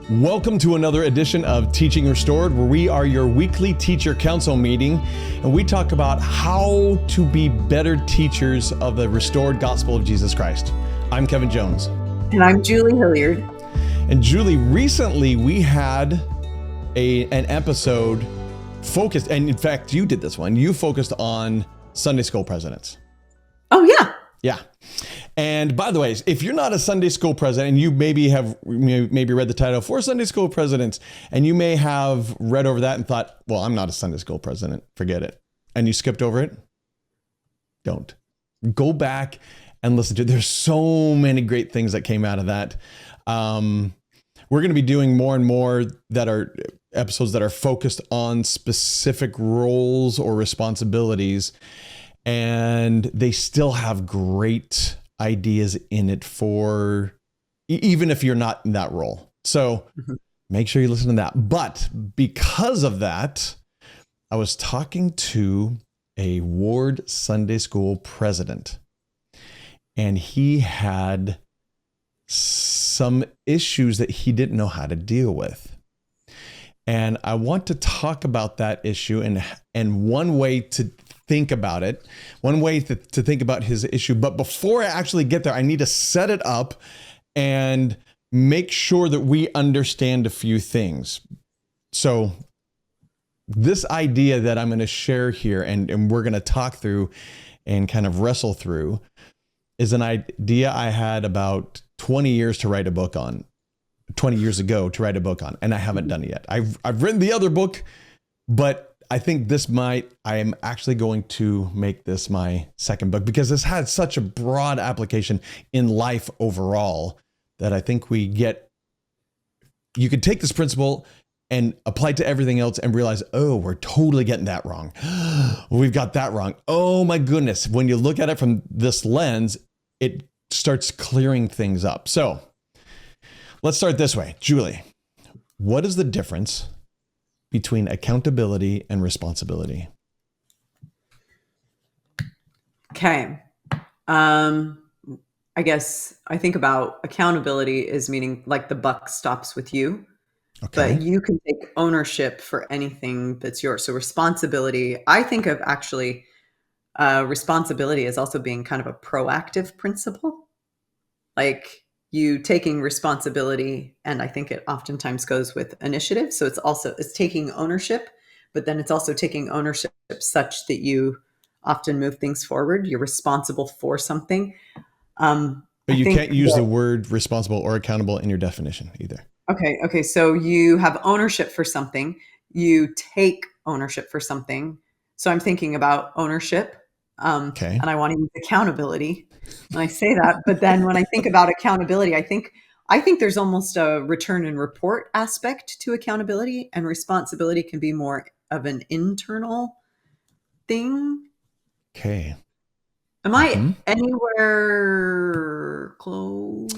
Welcome to another edition of Teaching Restored, where we are your weekly teacher council meeting, and we talk about how to be better teachers of the restored gospel of Jesus Christ. I'm Kevin Jones. And I'm Julie Hilliard. And Julie, recently we had an episode focused, and in fact, you did this one. You focused on Sunday school presidents. Oh, yeah. Yeah. And by the way, if you're not a Sunday school president and you maybe read the title for Sunday school presidents, and you may have read over that and thought, well, I'm not a Sunday school president, forget it. And you skipped over it. Don't. Go back and listen to it. There's so many great things that came out of that. We're going to be doing more and more that are episodes that are focused on specific roles or responsibilities. And they still have great ideas in it for even if you're not in that role. So make sure you listen to that. But because of that, I was talking to a ward Sunday school president, and he had some issues that he didn't know how to deal with. And I want to talk about that issue and one way to think about it, one way to think about his issue. But before I actually get there, I need to set it up and make sure that we understand a few things. So this idea that I'm going to share here and we're going to talk through and kind of wrestle through is an idea I had about 20 years to write a book on, 20 years ago to write a book on, and I haven't done it yet. I've written the other book, but I think I am actually going to make this my second book because this has such a broad application in life overall that I think you could take this principle and apply it to everything else and realize, oh, we're totally getting that wrong. We've got that wrong. Oh my goodness. When you look at it from this lens, it starts clearing things up. So let's start this way. Julie, what is the difference between accountability and responsibility? Okay. I guess I think about accountability as meaning like the buck stops with you, Okay. but you can take ownership for anything that's yours. So responsibility, I think of actually responsibility as also being kind of a proactive principle, like you taking responsibility. And I think it oftentimes goes with initiative. So it's taking ownership, but then it's also taking ownership such that you often move things forward. You're responsible for something. But you can't use the word responsible or accountable in your definition either. Okay. So you have ownership for something. You take ownership for something. So I'm thinking about ownership. Okay. And I want to use accountability when I say that. But then when I think about accountability, I think there's almost a return and report aspect to accountability, and responsibility can be more of an internal thing. Okay. Am I anywhere close?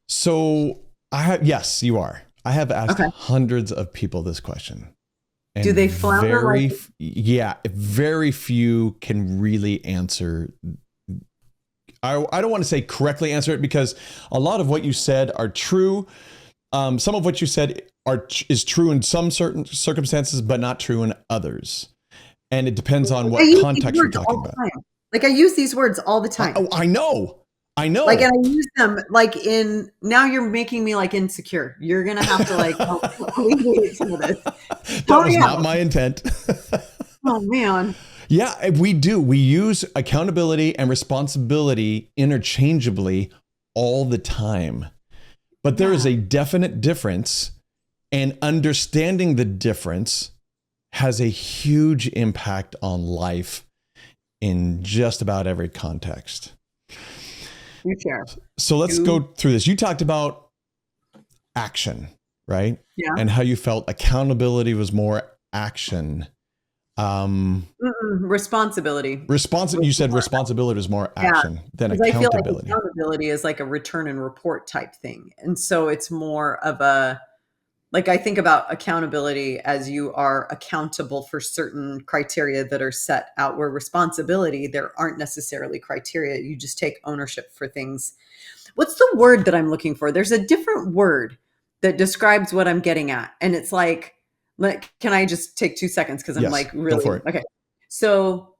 So yes, you are. I have asked hundreds of people this question. And do they flounder? Very few can really answer. I don't want to say correctly answer it because a lot of what you said are true. Some of what you said is true in some certain circumstances, but not true in others. And it depends on what context you're talking about. Like I use these words all the time. I know. Like, and I use them like now you're making me like insecure. You're going to have to like alleviate some of this. That was not my intent. Oh man. Yeah, we do. We use accountability and responsibility interchangeably all the time. But there is a definite difference, and understanding the difference has a huge impact on life in just about every context. You share. So let's go through this. You talked about action, right? Yeah. And how you felt accountability was more action. Responsibility. You said responsibility was more action than accountability. I feel like accountability is like a return and report type thing. And so it's more of I think about accountability as you are accountable for certain criteria that are set out, where responsibility, there aren't necessarily criteria. You just take ownership for things. What's the word that I'm looking for? There's a different word that describes what I'm getting at. And it's like, can I just take 2 seconds? Because I'm Yes, like go for really, it. okay. So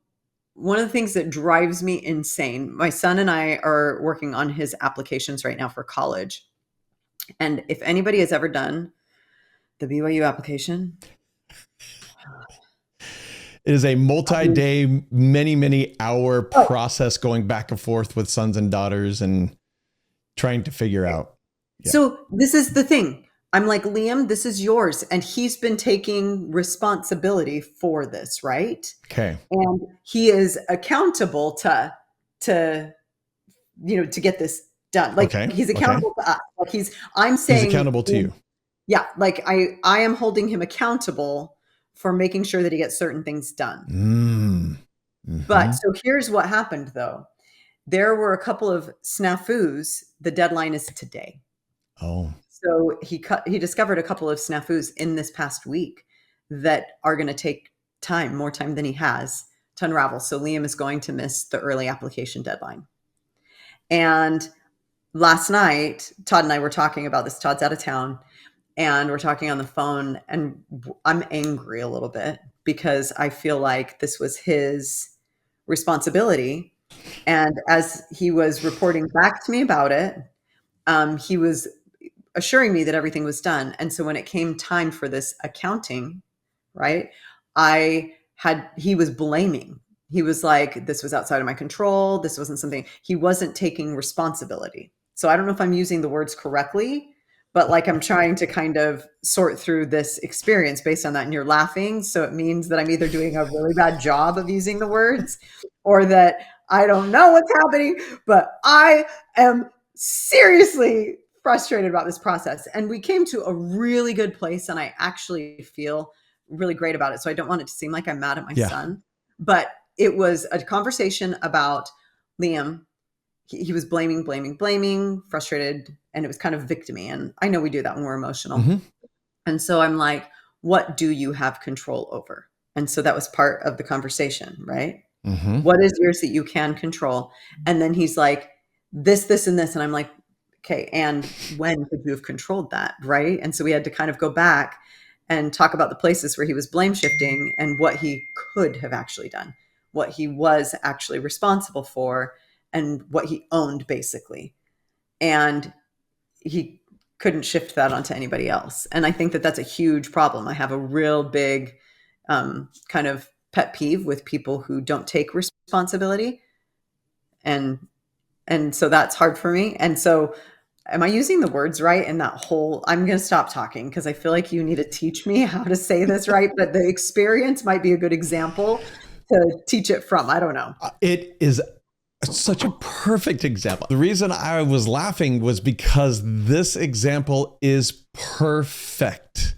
one of the things that drives me insane, my son and I are working on his applications right now for college. And if anybody has ever done the BYU application, It is a I mean, multi-day, many hour oh, process going back and forth with sons and daughters and trying to figure out. Yeah. so this is the thing. I'm like, Liam, this is yours. And he's been taking responsibility for this, right? Okay. And he is accountable to to get this done. Like Okay. he's Okay. accountable to us. Like I'm He's saying, accountable to you. yeah, like I am holding him accountable for making sure that he gets certain things done. But Mm-hmm. so here's what happened though. There were a couple of snafus. The deadline is today. Oh. So he discovered a couple of snafus in this past week that are going to take more time than he has to unravel. So Liam is going to miss the early application deadline. And last night, Todd and I were talking about this. Todd's out of town and we're talking on the phone, and I'm angry a little bit because I feel like this was his responsibility. And as he was reporting back to me about it, he was assuring me that everything was done. And so when it came time for this accounting, right, he was blaming. He was like, this was outside of my control. This wasn't something, he wasn't taking responsibility. So I don't know if I'm using the words correctly, but like I'm trying to kind of sort through this experience based on that. And you're laughing. So it means that I'm either doing a really bad job of using the words or that I don't know what's happening, but I am seriously frustrated about this process. And we came to a really good place, and I actually feel really great about it. So I don't want it to seem like I'm mad at my Yeah. son, but it was a conversation about Liam. He was blaming, frustrated, and it was kind of victimy. And I know we do that when we're emotional. Mm-hmm. And so I'm like, what do you have control over? And so that was part of the conversation, right? Mm-hmm. What is yours that you can control? And then he's like, this, and this. And I'm like, okay, and when could you have controlled that? Right. And so we had to kind of go back and talk about the places where he was blame shifting and what he could have actually done, what he was actually responsible for, and what he owned, basically. And he couldn't shift that onto anybody else. And I think that that's a huge problem. I have a real big kind of pet peeve with people who don't take responsibility. And so that's hard for me. And so am I using the words right in that whole, I'm going to stop talking because I feel like you need to teach me how to say this right, but the experience might be a good example to teach it from. I don't know. It is such a perfect example. The reason I was laughing was because this example is perfect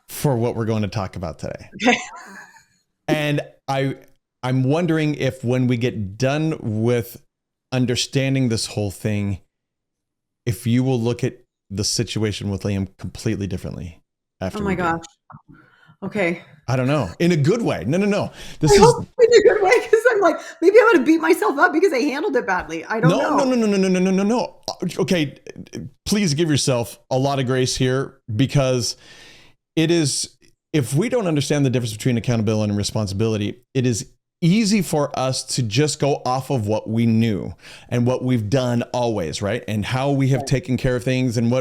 for what we're going to talk about today. Okay. And I'm wondering if when we get done with understanding this whole thing, if you will look at the situation with Liam completely differently after. Oh my gosh. Okay. I don't know. In a good way. No. This I is hope in a good way, because I'm like, maybe I'm going to beat myself up because I handled it badly. I don't know. No. Okay. Please give yourself a lot of grace here, because it is, if we don't understand the difference between accountability and responsibility, it is easy for us to just go off of what we knew and what we've done always, right? And how we have taken care of things and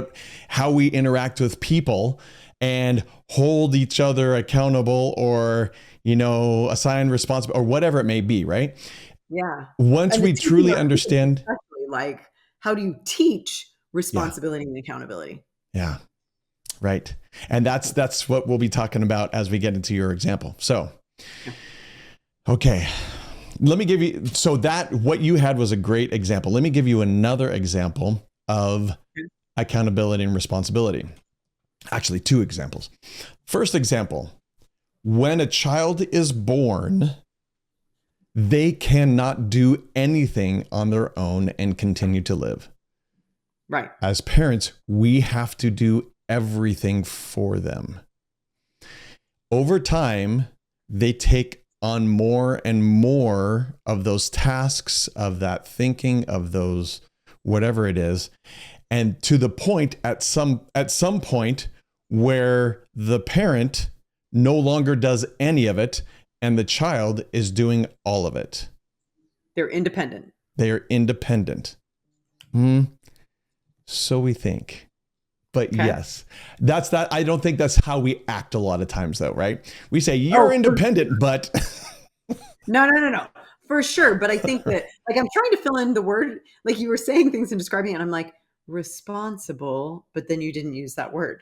how we interact with people and hold each other accountable, or, assign responsibility or whatever it may be, right? Yeah. Once And we truly understand, especially, like, how do you teach responsibility and accountability? yeah, right. And that's what we'll be talking about as we get into your example. So, okay, let me give you, what you had was a great example. Let me give you another example of accountability and responsibility. Actually, two examples. First example, when a child is born, they cannot do anything on their own and continue to live. Right. As parents, we have to do everything for them. Over time, they take on more and more of those tasks, of that thinking, of those, whatever it is. And to the point at some point where the parent no longer does any of it and the child is doing all of it. They're independent. They are independent. So we think. But Okay. yes, that's that. I don't think that's how we act a lot of times, though, right? We say you're independent, but No. For sure. But I think that, like, I'm trying to fill in the word, like you were saying things and describing it, and I'm like, responsible, but then you didn't use that word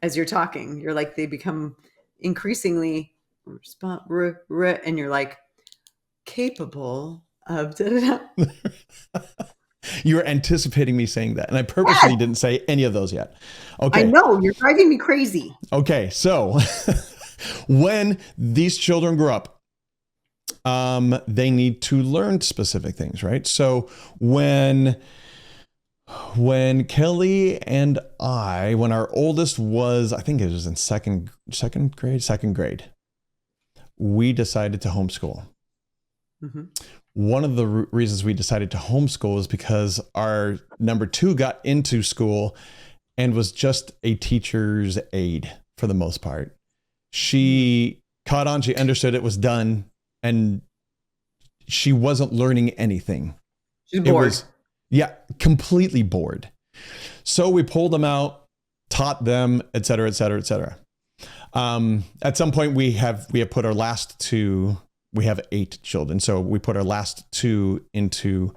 as you're talking. You're like, they become increasingly and you're like, capable of you were anticipating me saying that. And I purposely didn't say any of those yet. Okay. I know, you're driving me crazy. Okay. So when these children grow up, they need to learn specific things, right? So when Kelly and when our oldest was, I think it was in second grade, we decided to homeschool. One of the reasons we decided to homeschool is because our number 2 got into school and was just a teacher's aide for the most part. She caught on, she understood it was done, and she wasn't learning anything. She's bored. Completely bored. So we pulled them out, taught them, et cetera, et cetera, et cetera. At some point we have put our last 2, we have 8 children. So we put our last 2 into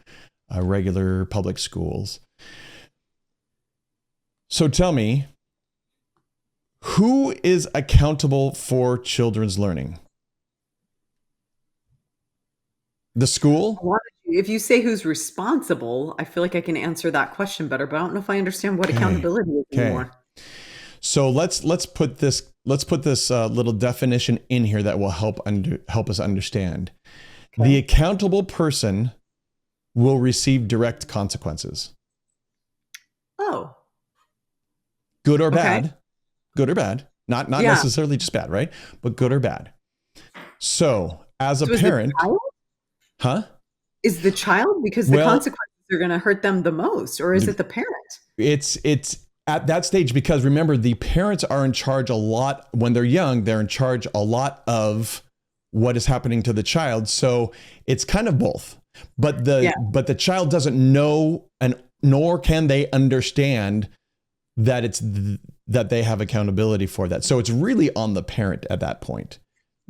regular public schools. So tell me, who is accountable for children's learning? The school? If you say who's responsible, I feel like I can answer that question better, but I don't know if I understand what accountability is anymore. So let's put this little definition in here that will help us understand. Okay. The accountable person will receive direct consequences. Oh. Good or bad. Good or bad. Not necessarily just bad, right? But good or bad. So as a parent, is the child, because the consequences are going to hurt them the most, or is it the parent? It's at that stage, because remember, the parents are in charge a lot when they're young. They're in charge a lot of what is happening to the child. So it's kind of both. But the child doesn't know, and nor can they understand that that they have accountability for that. So it's really on the parent at that point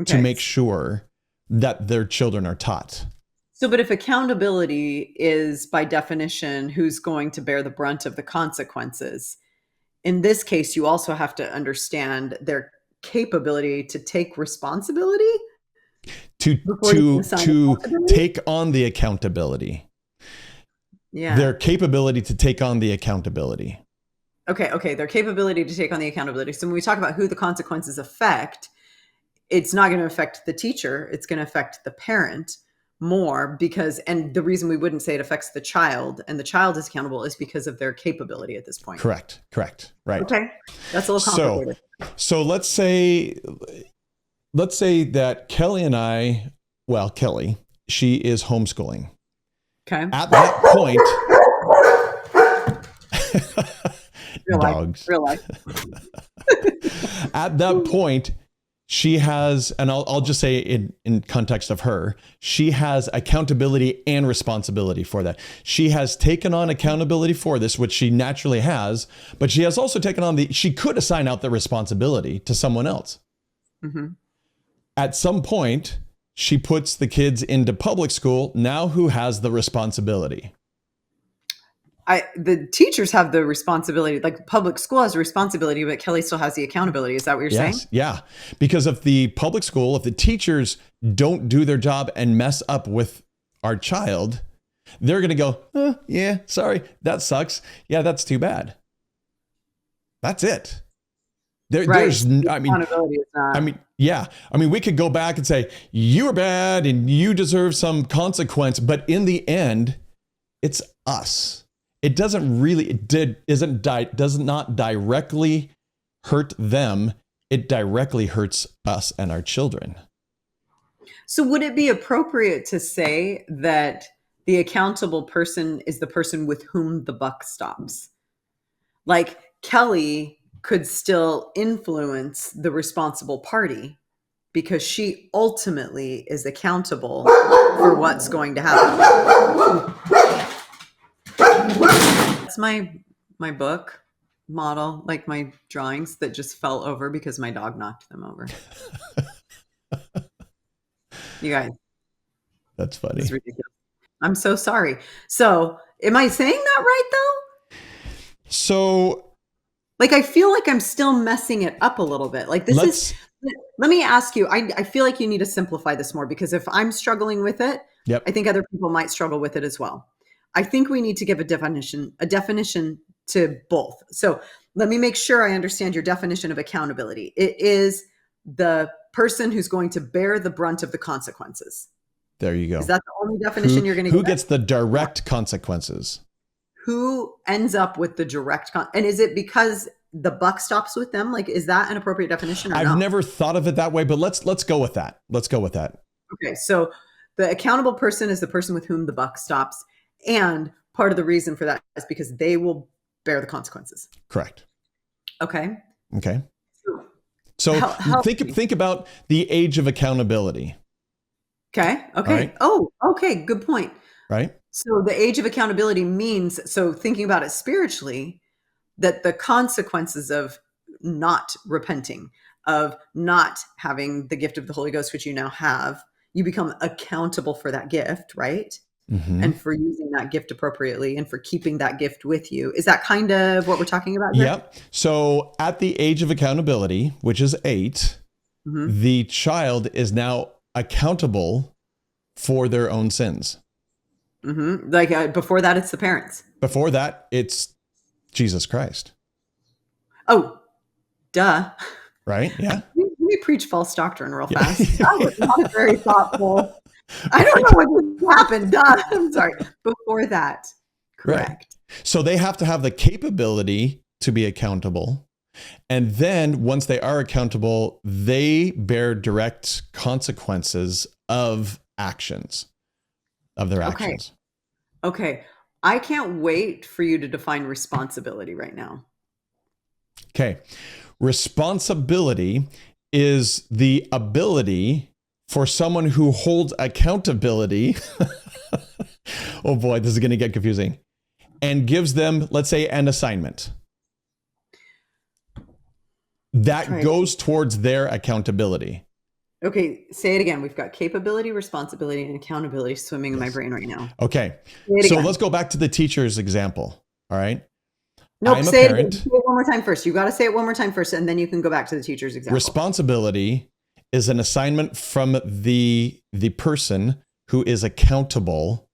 to make sure that their children are taught. So, but if accountability is by definition who's going to bear the brunt of the consequences, in this case, you also have to understand their capability to take responsibility, to take on the accountability. Yeah. Their capability to take on the accountability. Okay. Their capability to take on the accountability. So when we talk about who the consequences affect, it's not going to affect the teacher. It's going to affect the parent more, and the reason we wouldn't say it affects the child and the child is accountable is because of their capability at this point. Correct. Right. Okay. That's a little complicated. So let's say that Kelly and Kelly, she is homeschooling. Okay. At that point, Real life. At that point, she has, and I'll just say in context of her, she has accountability and responsibility for that. She has taken on accountability for this, which she naturally has, but she has also taken on she could assign out the responsibility to someone else. Mm-hmm. At some point, she puts the kids into public school. Now who has the responsibility? The teachers have the responsibility, like public school has a responsibility, but Kelly still has the accountability. Is that what you're saying? Yeah. Because if the public school, if the teachers don't do their job and mess up with our child, they're going to go, yeah, sorry, that sucks. Yeah, that's too bad. That's it. There's, accountability is not. We could go back and say, you were bad and you deserve some consequence. But in the end, it's us. It does not directly hurt them. It directly hurts us and our children. So would it be appropriate to say that the accountable person is the person with whom the buck stops. Like Kelly could still influence the responsible party because she ultimately is accountable for what's going to happen. That's my book model, like my drawings that just fell over because my dog knocked them over. You guys, That's funny. it's ridiculous. I'm so sorry. So, am I saying that right though? So, like, I feel like I'm still messing it up a little bit. Like, let me ask you, I feel like you need to simplify this more, because if I'm struggling with it, yep. I think other people might struggle with it as well. I think we need to give a definition to both. So let me make sure I understand your definition of accountability. It is the person who's going to bear the brunt of the consequences. There you go. Is that the only definition you're going to give? Who gets the direct consequences? Who ends up with the direct and is it because the buck stops with them? Like, is that an appropriate definition or I've never thought of it that way, but let's go with that. Let's go with that. Okay. So the accountable person is the person with whom the buck stops. And part of the reason for that is because they will bear the consequences. Correct. Okay. Okay. So think about the age of accountability. Okay. Okay. Right. Oh, okay. Good point. Right. So the age of accountability means, so thinking about it spiritually, that the consequences of not repenting, of not having the gift of the Holy Ghost, which you now have, you become accountable for that gift, right? Mm-hmm. And for using that gift appropriately and for keeping that gift with you. Is that kind of what we're talking about here? Yep. So at the age of accountability, which is 8, mm-hmm. the child is now accountable for their own sins. Mm-hmm. Like before that, it's the parents. Before that, it's Jesus Christ. Oh, duh. Right? Yeah. Let me preach false doctrine real fast. That was not very thoughtful. I don't know what just happened. Duh. I'm sorry. Before that. Correct. Right. So they have to have the capability to be accountable. And then once they are accountable, they bear direct consequences of actions, of their actions. Okay. I can't wait for you to define responsibility right now. Okay. Responsibility is the ability for someone who holds accountability. Oh boy, this is going to get confusing. And gives them, let's say, an assignment that goes towards their accountability. Okay, say it again. We've got capability, responsibility, and accountability swimming in my brain right now. Okay, so let's go back to the teacher's example. All right. Nope, say it again. Say it one more time first. You got to say it one more time first, and then you can go back to the teacher's example. Responsibility is an assignment from the person who is accountable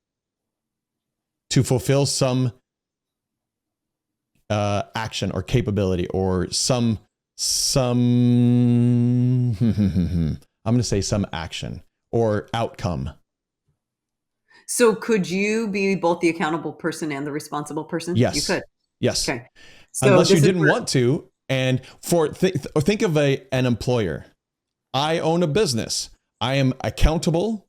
to fulfill some action or capability or some I'm going to say some action or outcome. So could you be both the accountable person and the responsible person? Yes. You could. Yes. Okay. So unless you didn't want to. And think of an employer. I own a business. I am accountable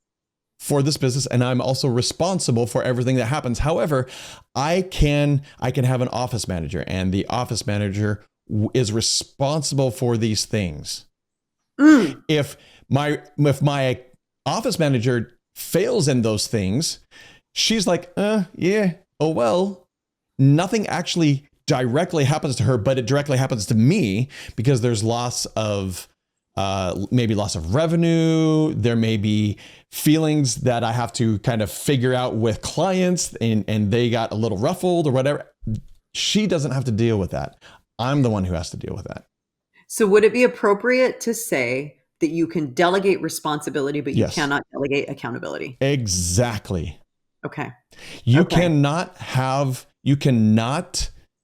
for this business, and I'm also responsible for everything that happens. However, I can have an office manager, and the office manager is responsible for these things. Mm. If my office manager fails in those things, she's like, yeah, oh well. Nothing actually directly happens to her, but it directly happens to me because there's maybe loss of revenue. There may be feelings that I have to kind of figure out with clients and they got a little ruffled or whatever. She doesn't have to deal with that. I'm the one who has to deal with that. So would it be appropriate to say that you can delegate responsibility, but you cannot delegate accountability? Exactly. Okay. You cannot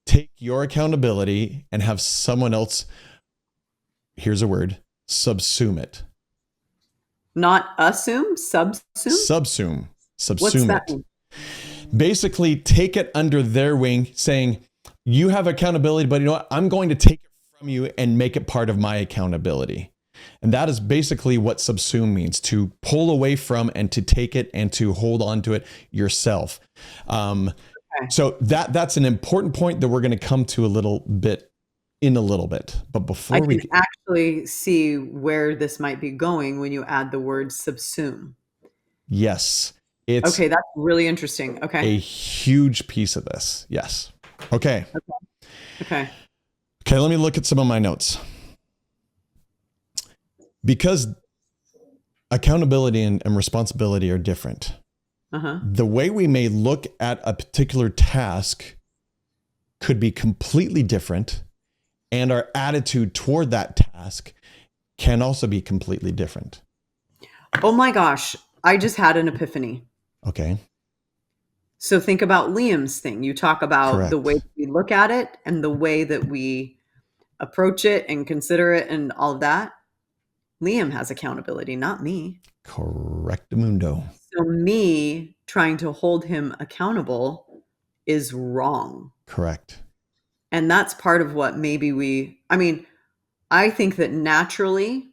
take your accountability and have someone else, here's a word, subsume it. Not assume, subsume? Subsume What's that it. Mean? Basically take it under their wing, saying, you have accountability, but you know what? I'm going to take it from you and make it part of my accountability. And that is basically what subsume means, to pull away from and to take it and to hold on to it yourself. Okay. So that's an important point that we're going to come to a little bit. But I before can we, actually see where this might be going when you add the word subsume. yes, it's Okay, that's really interesting. Okay. a huge piece of this. Yes. Okay. Okay. Okay. Let me look at some of my notes. Because accountability and responsibility are different. Uh-huh. The way we may look at a particular task could be completely different, and our attitude toward that task can also be completely different. Oh my gosh, I just had an epiphany. Okay. So think about Liam's thing. You talk about the way Correct. that we look at it and the way that we approach it and consider it and all of that. Liam has accountability, not me. Correctamundo. So me trying to hold him accountable is wrong. Correct. And that's part of what maybe I think that naturally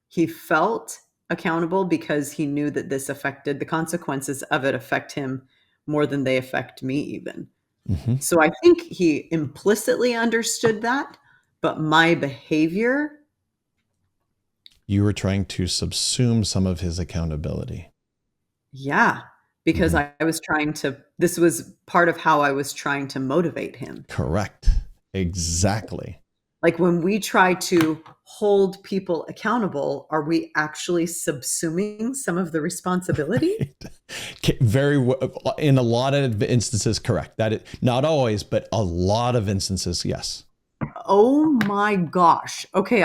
he felt accountable because he knew that the consequences of it affect him more than they affect me even. Mm-hmm. So I think he implicitly understood that, but my behavior, You were trying to subsume some of his accountability. yeah, because Mhm. this was part of how I was trying to motivate him. Correct. Exactly. Like when we try to hold people accountable, are we actually subsuming some of the responsibility? In a lot of instances, correct. That is not always, but a lot of instances, yes. Oh my gosh. Okay,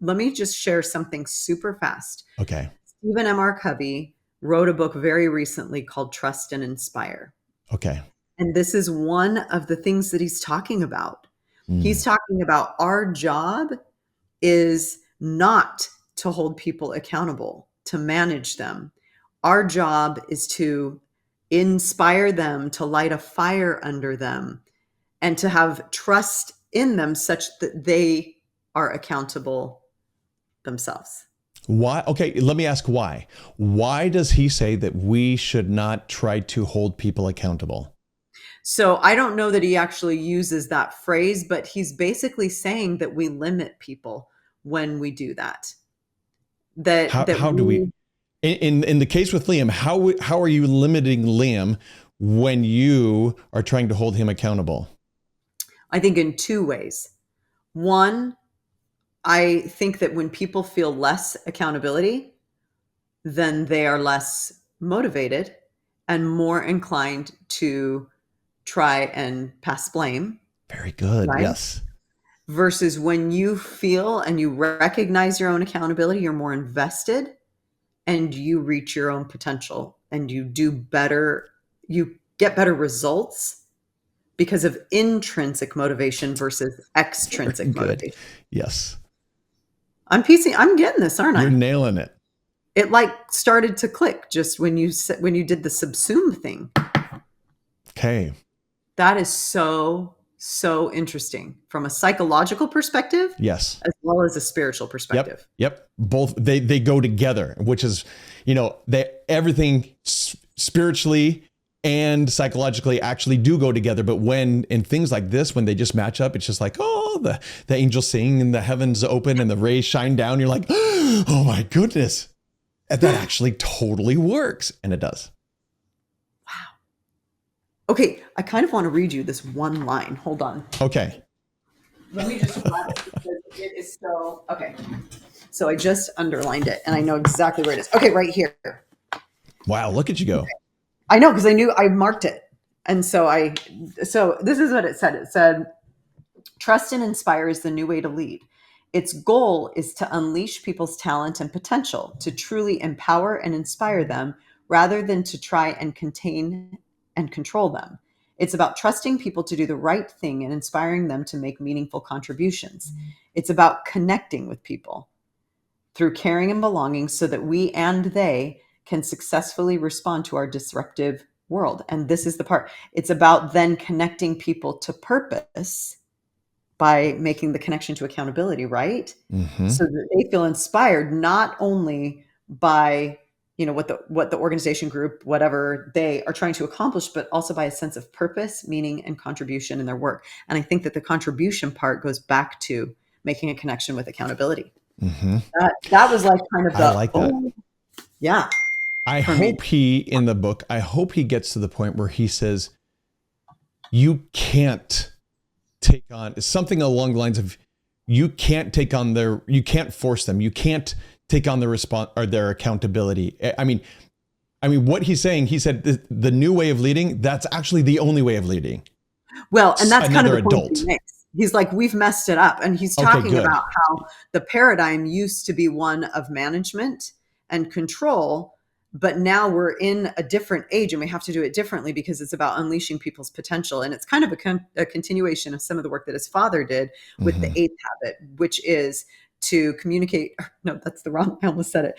let me just share something super fast. Okay. Stephen M. R. Covey wrote a book very recently called Trust and Inspire. Okay. And this is one of the things that he's talking about. Mm. He's talking about our job is not to hold people accountable, to manage them. Our job is to inspire them, to light a fire under them, and to have trust in them such that they are accountable themselves. Why? Okay, let me ask why. Why does he say that we should not try to hold people accountable? So I don't know that he actually uses that phrase, but he's basically saying that we limit people when we do that. That that How do we, we in the case with Liam, how are you limiting Liam when you are trying to hold him accountable? I think in two ways. One, I think that when people feel less accountability, then they are less motivated and more inclined to try and pass blame, Very good. right? Yes. Versus when you feel and you recognize your own accountability, you're more invested and you reach your own potential and you do better, you get better results because of intrinsic motivation versus Very extrinsic good. motivation. Yes. I'm getting this, aren't You're I? nailing it. It like started to click just when you did the subsume thing. Okay. That is so interesting from a psychological perspective Yes. as well as a spiritual Yep. perspective. Yep. Both they go together, which is, they everything spiritually and psychologically actually do go together. But when in things like this, when they just match up, it's just like, oh, the angels sing and the heavens open and the rays shine down. You're like, oh my goodness. And that actually totally works. And it does. Okay, I kind of want to read you this one line. Hold on. Okay. Let me just grab it because it is so okay. So I just underlined it and I know exactly where it is. Okay, right here. Wow. Look at you go. I know because I knew I marked it. And so this is what it said. It said, trust and inspire is the new way to lead. Its goal is to unleash people's talent and potential, to truly empower and inspire them rather than to try and contain and control them. It's about trusting people to do the right thing and inspiring them to make meaningful contributions. It's about connecting with people through caring and belonging so that we and they can successfully respond to our disruptive world. And this is the part. It's about then connecting people to purpose by making the connection to accountability, right? Mm-hmm. So that they feel inspired not only by what the organization group, whatever they are trying to accomplish, but also by a sense of purpose, meaning, and contribution in their work. And I think that the contribution part goes back to making a connection with accountability. Mm-hmm. That was like kind of I like that. Yeah, I for me. hope in the book, I hope he gets to the point where he says, you can't take on something along the lines of, you can't force them. You can't take on the response or their accountability. I mean, what he's saying, he said the new way of leading, that's actually the only way of leading. Well, and that's kind of the point adult. he makes. He's like, we've messed it up. And he's talking about how the paradigm used to be one of management and control, but now we're in a different age and we have to do it differently because it's about unleashing people's potential. And it's kind of a continuation of some of the work that his father did with Mm-hmm. the eighth habit, which is to communicate. No, that's the wrong. I almost said it.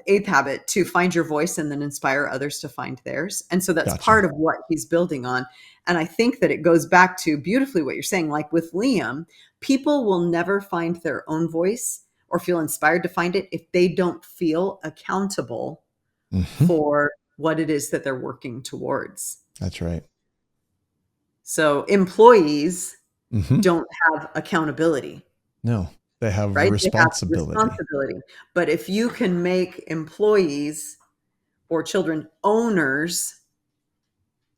Eighth habit, to find your voice and then inspire others to find theirs. And so that's part of what he's building on. And I think that it goes back to beautifully what you're saying. Like with Liam, people will never find their own voice or feel inspired to find it if they don't feel accountable Mm-hmm. for what it is that they're working towards. That's right. So employees Mm-hmm. don't have accountability. No, they have right? responsibility. They have responsibility. But if you can make employees or children owners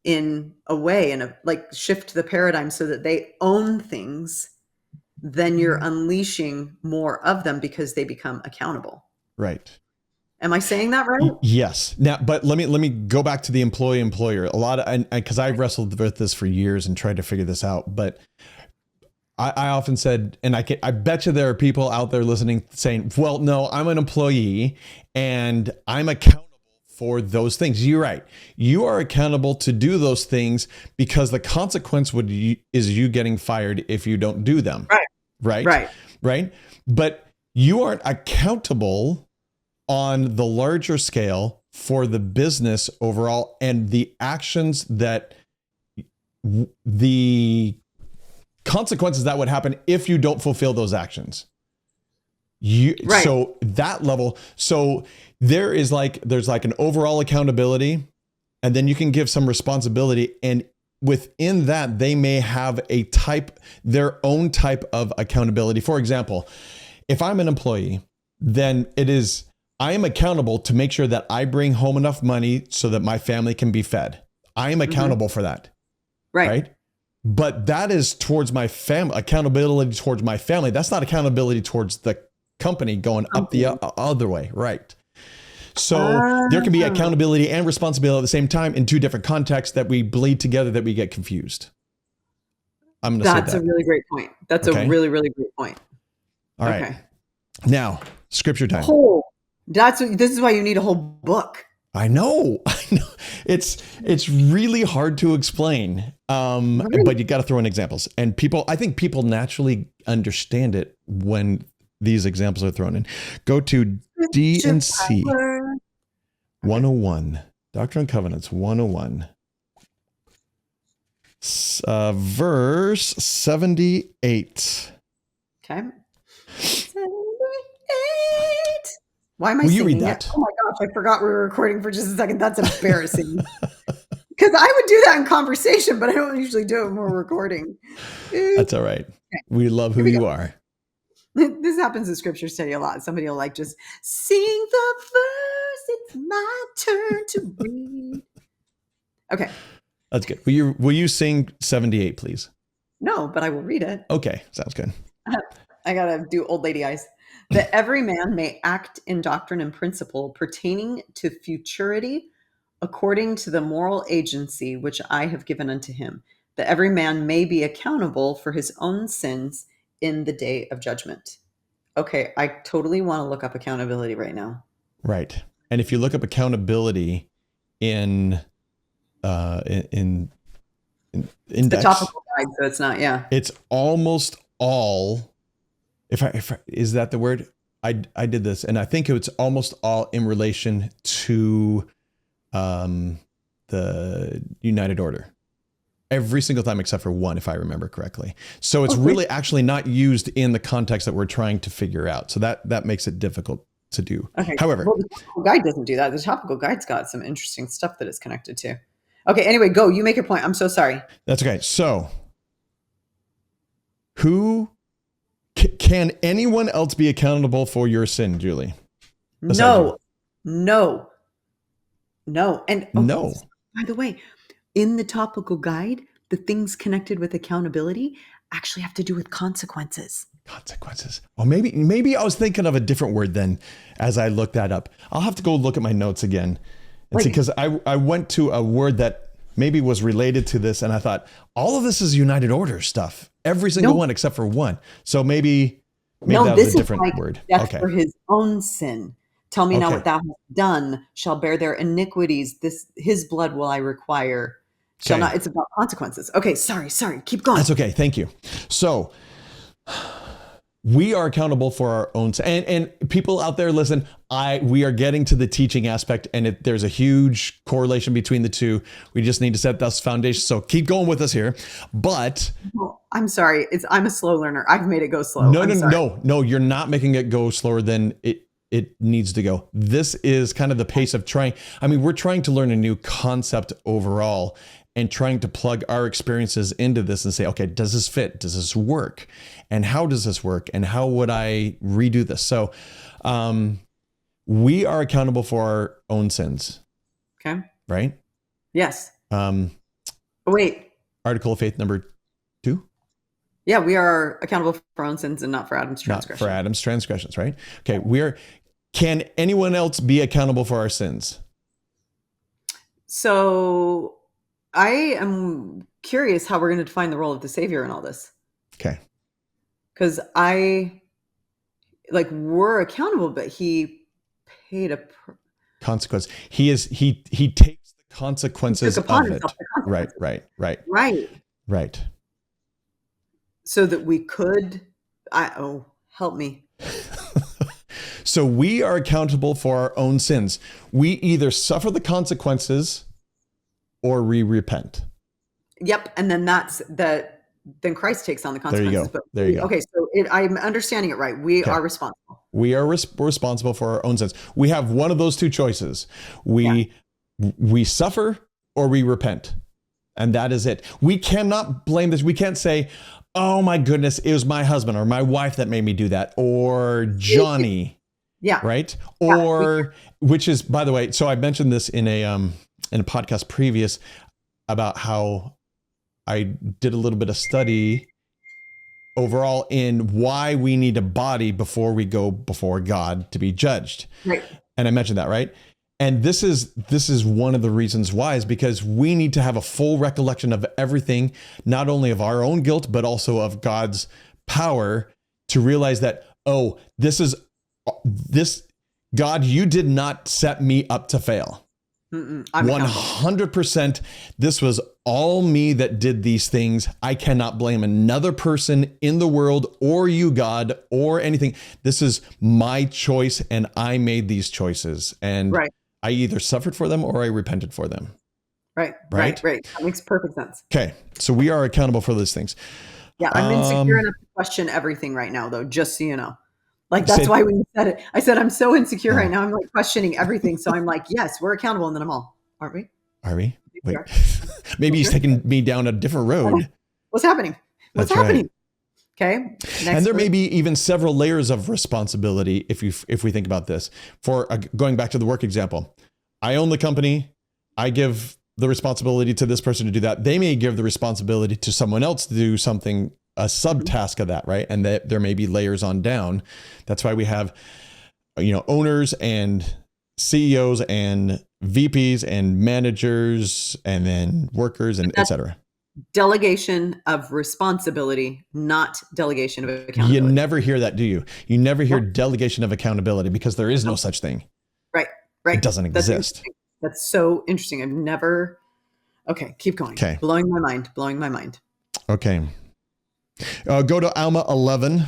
in a way, and like shift the paradigm so that they own things, then you're unleashing more of them because they become accountable. Right. Am I saying that right? Yes. Now, but let me go back to the employer. A lot of, because I've wrestled with this for years and tried to figure this out, but I often said, and I bet you there are people out there listening saying, well, no, I'm an employee and I'm accountable for those things. You're right. You are accountable to do those things because the consequence is you getting fired if you don't do them. Right. But you aren't accountable on the larger scale for the business overall and the actions that the consequences that would happen if you don't fulfill those actions. So that level, so there's like an overall accountability, and then you can give some responsibility, and within that they may have their own type of accountability. For example, if I'm an employee, then I am accountable to make sure that I bring home enough money so that my family can be fed. I am accountable for that. Right. But that is towards my family, accountability towards my family. That's not accountability towards the company going up the other way. Right. So there can be accountability and responsibility at the same time in two different contexts that we bleed together, that we get confused. That's a really great point. That's a really, really great point. All right. Now, scripture time. This is why you need a whole book. I know. It's really hard to explain. But you got to throw in examples, and I think people naturally understand it when these examples are thrown in. Go to D&C 101, Doctrine and Covenants 101, verse 78. Okay. 78. Why am I Will singing you read that? it? Oh my gosh, I forgot we were recording for just a second. That's embarrassing. Because I would do that in conversation, but I don't usually do it when we're recording. That's all right. Okay. We love who you are. This happens in scripture study a lot. Somebody will like just sing the verse. It's my turn to read. Okay. That's good. Will you sing 78, please? No, but I will read it. Okay. Sounds good. I got to do old lady eyes. That every man may act in doctrine and principle pertaining to futurity according to the moral agency which I have given unto him, that every man may be accountable for his own sins in the day of judgment. Okay, I totally want to look up accountability right now. Right. And if you look up accountability in index, the topical guide, so it's not, it's almost all, is that the word? I did this, and I think it's almost all in relation to the United Order. every single time except for one, if I remember correctly. So it's really actually not used in the context that we're trying to figure out. So that makes it difficult to do. Okay. However, Well, the topical guide doesn't do that. The topical guide's got some interesting stuff that it's connected to. Okay. Anyway, go. You make your point. I'm so sorry. that's okay. So can anyone else be accountable for your sin, Julie? No. And No. by the way, in the topical guide, the things connected with accountability actually have to do with consequences. Consequences. Well, maybe I was thinking of a different word then as I looked that up. I'll have to go look at my notes again and see, because I went to a word that maybe was related to this, and I thought all of this is United Order stuff. Every single one except for one. So maybe that was a different word. Death for his own sin. Tell me now what thou hast done shall bear their iniquities. His blood will I require. Shall not. It's about consequences. Okay, sorry. Keep going. That's okay. Thank you. So we are accountable for our own, and people out there, listen, we are getting to the teaching aspect, and there's a huge correlation between the two. We just need to set those foundations. So keep going with us here. But I'm sorry. I'm a slow learner. I've made it go slow. No, you're not making it go slower than it needs to go. This is kind of the pace of trying. I mean, we're trying to learn a new concept overall and trying to plug our experiences into this and say, okay, does this fit? Does this work? And how does this work? And how would I redo this? So we are accountable for our own sins. Okay. Right? Yes. Wait. Article of Faith number 2. Yeah, we are accountable for our own sins and not for Adam's transgressions. Not for Adam's transgressions, right? Okay, can anyone else be accountable for our sins? So I am curious how we're going to define the role of the Savior in all this. Okay. Because we're accountable, but he paid a consequence. He takes the consequences of it. Right. So that we could, help me. So we are accountable for our own sins. We either suffer the consequences or we repent. Yep. And then then Christ takes on the consequences. There you go. Okay. So I'm understanding it right. We are responsible. We are responsible for our own sins. We have one of those two choices. We suffer or we repent. And that is it. We cannot blame this. We can't say, oh my goodness, it was my husband or my wife that made me do that, or Johnny. Yeah. Right. Or which is, by the way, so I mentioned this in a podcast previous about how I did a little bit of study overall in why we need a body before we go before God to be judged. Right. And I mentioned that, right? And this is one of the reasons why, is because we need to have a full recollection of everything, not only of our own guilt, but also of God's power, to realize that, God, you did not set me up to fail. 100%. This was all me that did these things. I cannot blame another person in the world or you, God, or anything. This is my choice, and I made these choices. And I either suffered for them or I repented for them. Right. That makes perfect sense. Okay. So we are accountable for those things. Yeah. I'm insecure enough to question everything right now, though, just so you know. Like, that's why when you said it, I said, I'm so insecure right now. I'm like questioning everything. So I'm like, yes, we're accountable. And then I'm all, aren't we? Are we? Wait, maybe he's taking me down a different road. What's happening? What's happening? Okay. And there may be even several layers of responsibility if we think about this. For going back to the work example, I own the company. I give the responsibility to this person to do that. They may give the responsibility to someone else to do something, a subtask of that, right? And that there may be layers on down. That's why we have, owners and CEOs and VPs and managers and then workers and et cetera. Delegation of responsibility, not delegation of accountability. You never hear that, do you? You never hear delegation of accountability, because there is no such thing. Right. It doesn't exist. That's so interesting. I've never. Okay, keep going. Okay. Blowing my mind. Okay. Go to Alma 11,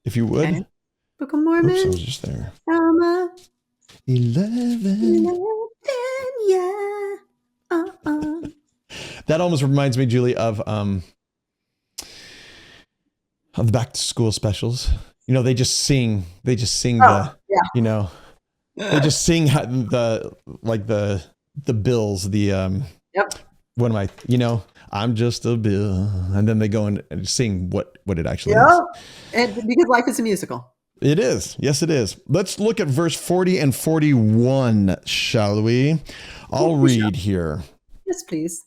if you would. Okay. Book of Mormon. Oops, I was just there. Alma 11. Yeah. That almost reminds me, Julie, of the back to school specials. You know, they just sing Oh, yeah. you know, they just sing the bills, Yep. what am I, I'm just a bill. And then they go and sing what it actually Yeah. is. And because life is a musical. It is. Yes, it is. Let's look at verse 40 and 41, shall we? I'll read here. Yes, please.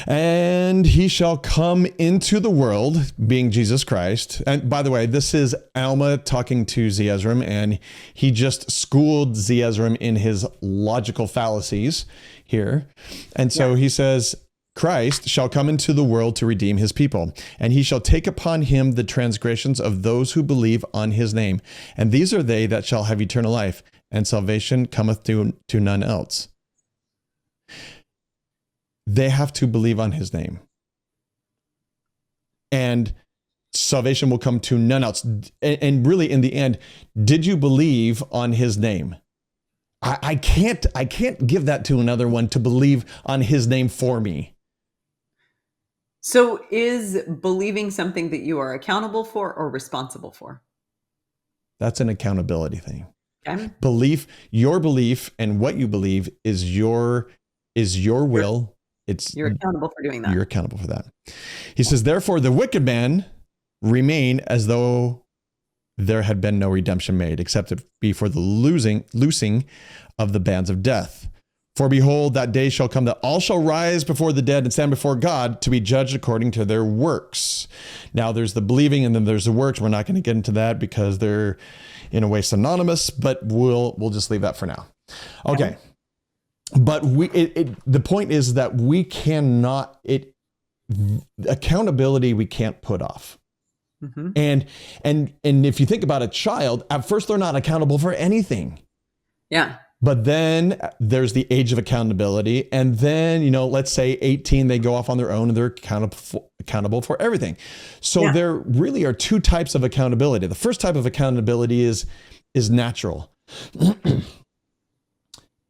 And he shall come into the world, being Jesus Christ. And by the way, this is Alma talking to Zeezrom, and he just schooled Zeezrom in his logical fallacies here. And so he says, Christ shall come into the world to redeem his people, and he shall take upon him the transgressions of those who believe on his name. And these are they that shall have eternal life, and salvation cometh to none else. They have to believe on his name. And salvation will come to none else. And really, in the end, did you believe on his name? I can't give that to another one to believe on his name for me. So is believing something that you are accountable for or responsible for? That's an accountability thing. Okay. Your belief and what you believe is your will. You're accountable for doing that. You're accountable for that. He says, therefore, the wicked man remain as though there had been no redemption made, except it be for the loosing of the bands of death. For behold, that day shall come that all shall rise before the dead and stand before God to be judged according to their works. Now there's the believing and then there's the works. We're not going to get into that because they're in a way synonymous, but we'll just leave that for now. Okay. But the point is that we cannot, accountability we can't put off. Mm-hmm. And if you think about a child, at first they're not accountable for anything. Yeah. But then there's the age of accountability. And then, let's say 18, they go off on their own and they're accountable for everything. So there really are two types of accountability. The first type of accountability is natural.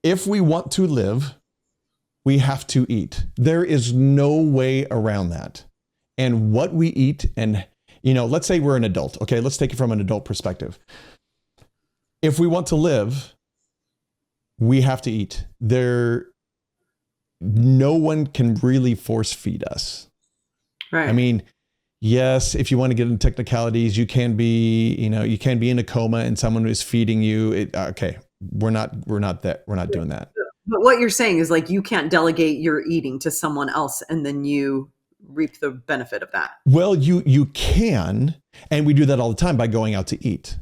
If we want to live, we have to eat. There is no way around that. And what we eat, and, let's say we're an adult. Okay, let's take it from an adult perspective. If we want to live, we have to eat. No one can really force feed us. Right. I mean, yes, if you want to get into technicalities, you can be in a coma and someone is feeding you. Okay. We're not doing that. But what you're saying is like, you can't delegate your eating to someone else and then you reap the benefit of that. Well, you can, and we do that all the time by going out to eat.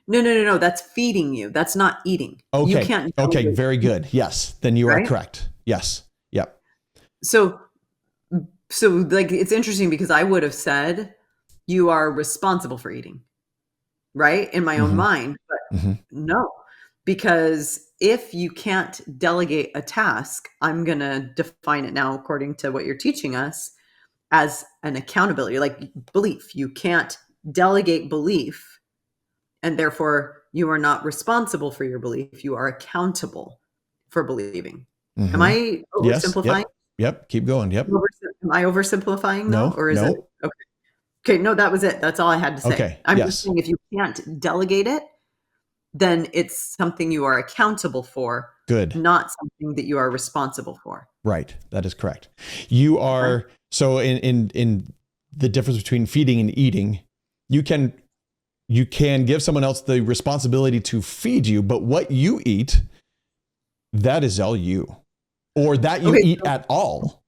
No. That's feeding you. That's not eating. Okay. You can't. Okay. Very good. Yes. Then you are correct. Yes. Yep. So like, it's interesting because I would have said you are responsible for eating, right? In my own mind, but no, because if you can't delegate a task, I'm going to define it now according to what you're teaching us as an accountability, like belief. You can't delegate belief, and therefore you are not responsible for your belief. You are accountable for believing. Am I oversimplifying? Yes. Yep. Keep going. Yep. Am I oversimplifying though? No. Or is it? Okay. No, that was it. That's all I had to say. Okay. I'm just saying if you can't delegate it, then it's something you are accountable for. Good. Not something that you are responsible for. Right. That is correct. You are, so in the difference between feeding and eating, you can give someone else the responsibility to feed you, but what you eat, that is all you, or that you eat at all.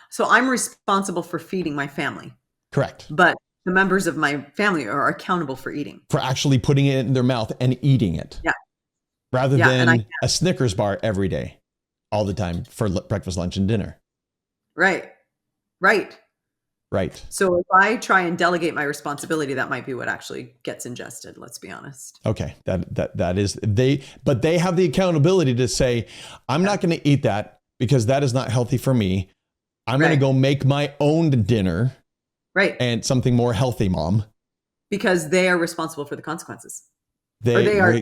So I'm responsible for feeding my family. Correct. But the members of my family are accountable for eating. For actually putting it in their mouth and eating it. Yeah. Rather than a Snickers bar every day, all the time for breakfast, lunch, and dinner. Right. So if I try and delegate my responsibility, that might be what actually gets ingested. Let's be honest. Okay. That is, but they have the accountability to say, I'm not going to eat that because that is not healthy for me. I'm going to go make my own dinner. Right. And something more healthy, Mom. Because they are responsible for the consequences. They are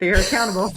accountable.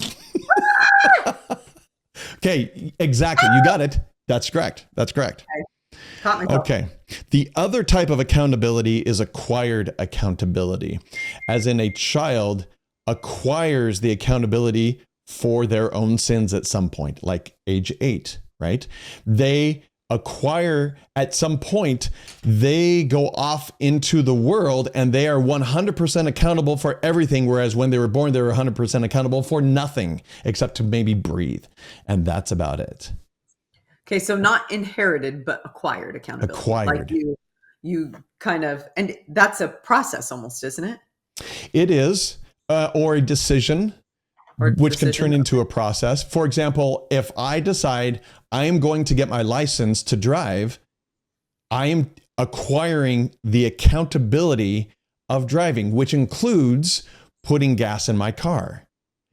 Okay, exactly. You got it. That's correct. That's correct. Okay. Caught myself. Okay. The other type of accountability is acquired accountability, as in a child acquires the accountability for their own sins at some point, like age 8, right? They acquire at some point, they go off into the world and they are 100% accountable for everything. Whereas when they were born, they were 100% accountable for nothing except to maybe breathe. And that's about it. Okay. So not inherited, but acquired accountability. Acquired. Like you kind of, and that's a process almost, isn't it? It is, or a decision. Which can turn into a process. For example, if I decide I am going to get my license to drive, I am acquiring the accountability of driving, which includes putting gas in my car.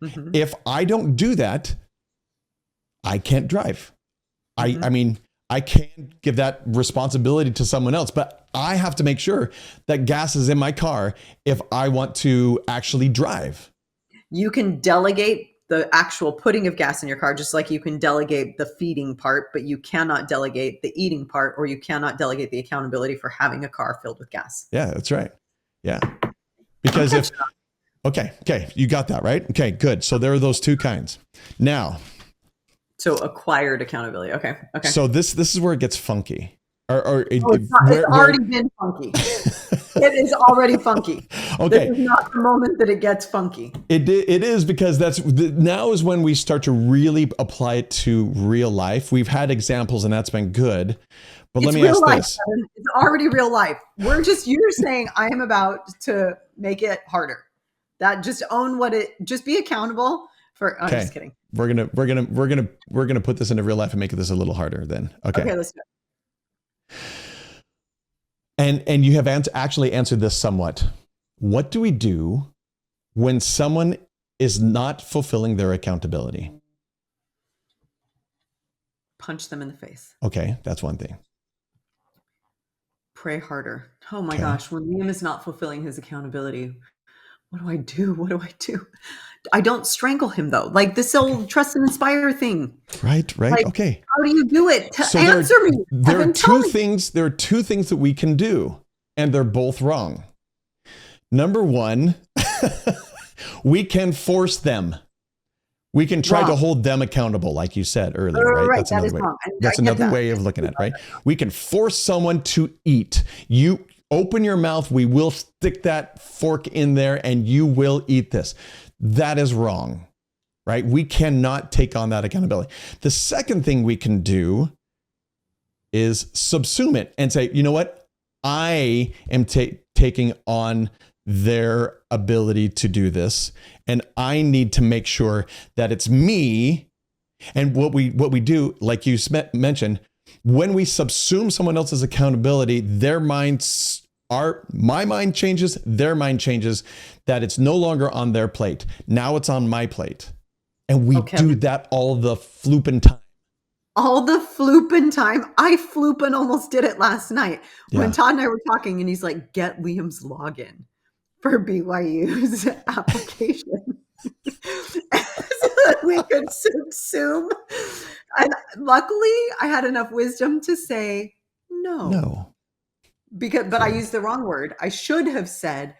Mm-hmm. If I don't do that, I can't drive. Mm-hmm. I mean, I can't give that responsibility to someone else, but I have to make sure that gas is in my car if I want to actually drive. You can delegate the actual putting of gas in your car, just like you can delegate the feeding part, but you cannot delegate the eating part, or you cannot delegate the accountability for having a car filled with gas. Yeah, that's right. Yeah. Because if, okay, you got that, right? Okay, good. So there are those two kinds. Now. So acquired accountability. Okay. So this is where it gets funky. It's already been funky. It is already funky. Okay. This is not the moment that it gets funky. It is, because now is when we start to really apply it to real life. We've had examples and that's been good. But let me ask this. Kevin. It's already real life. You're saying I am about to make it harder. That just just be accountable for, I'm just kidding. We're gonna put this into real life and make this a little harder then. Okay, let's do it. And you have actually answered this somewhat. What do we do when someone is not fulfilling their accountability? Punch them in the face. Okay, that's one thing. Pray harder. Oh my gosh, when Liam is not fulfilling his accountability, what do I do? I don't strangle him though. Like this old trust and inspire thing. Right. Like, okay. How do you do it? Answer me. There are two things that we can do, and they're both wrong. Number one, we can force them. We can try to hold them accountable, like you said earlier, right? That's another way. That's another way of looking at it, right? We can force someone to eat. You open your mouth, we will stick that fork in there and you will eat this. That is wrong, right? We cannot take on that accountability. The second thing we can do is subsume it and say, you know what? I am taking on their ability to do this, and I need to make sure that it's me. And what we do, like you mentioned, when we subsume someone else's accountability, my mind changes, their mind changes, that it's no longer on their plate. Now it's on my plate. And we do that all the flooping time. All the flooping time. I flooping almost did it last night when Todd and I were talking, and he's like, get Liam's login for BYU's application. So that we could subsume. And luckily I had enough wisdom to say no. But I used the wrong word. I should have said,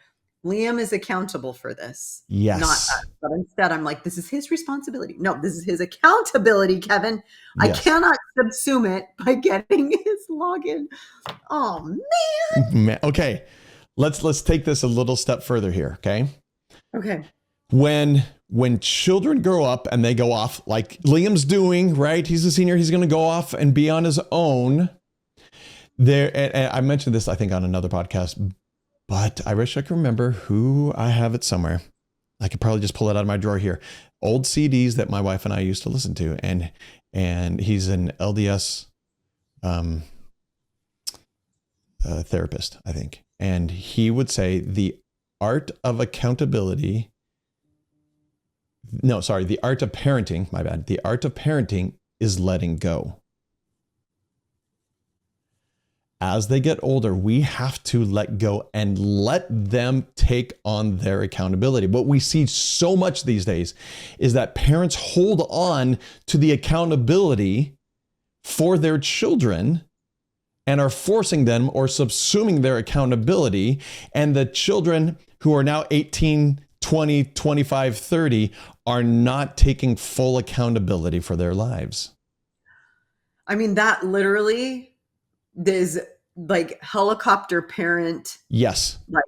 Liam is accountable for this. Yes. Not us. But instead I'm like, this is his responsibility. No, this is his accountability, Kevin. Yes. I cannot subsume it by getting his login. Oh man. Okay. Let's take this a little step further here. Okay. When children grow up and they go off like Liam's doing, right? He's a senior. He's going to go off and be on his own. And I mentioned this, I think, on another podcast, but I wish I could remember who. I have it somewhere. I could probably just pull it out of my drawer here. Old CDs that my wife and I used to listen to. And he's an LDS therapist, I think. And he would say the art of parenting, my bad. The art of parenting is letting go. As they get older, we have to let go and let them take on their accountability. What we see so much these days is that parents hold on to the accountability for their children and are forcing them or subsuming their accountability. And the children who are now 18, 20, 25, 30 are not taking full accountability for their lives. I mean, that literally is like helicopter parent. Yes. Like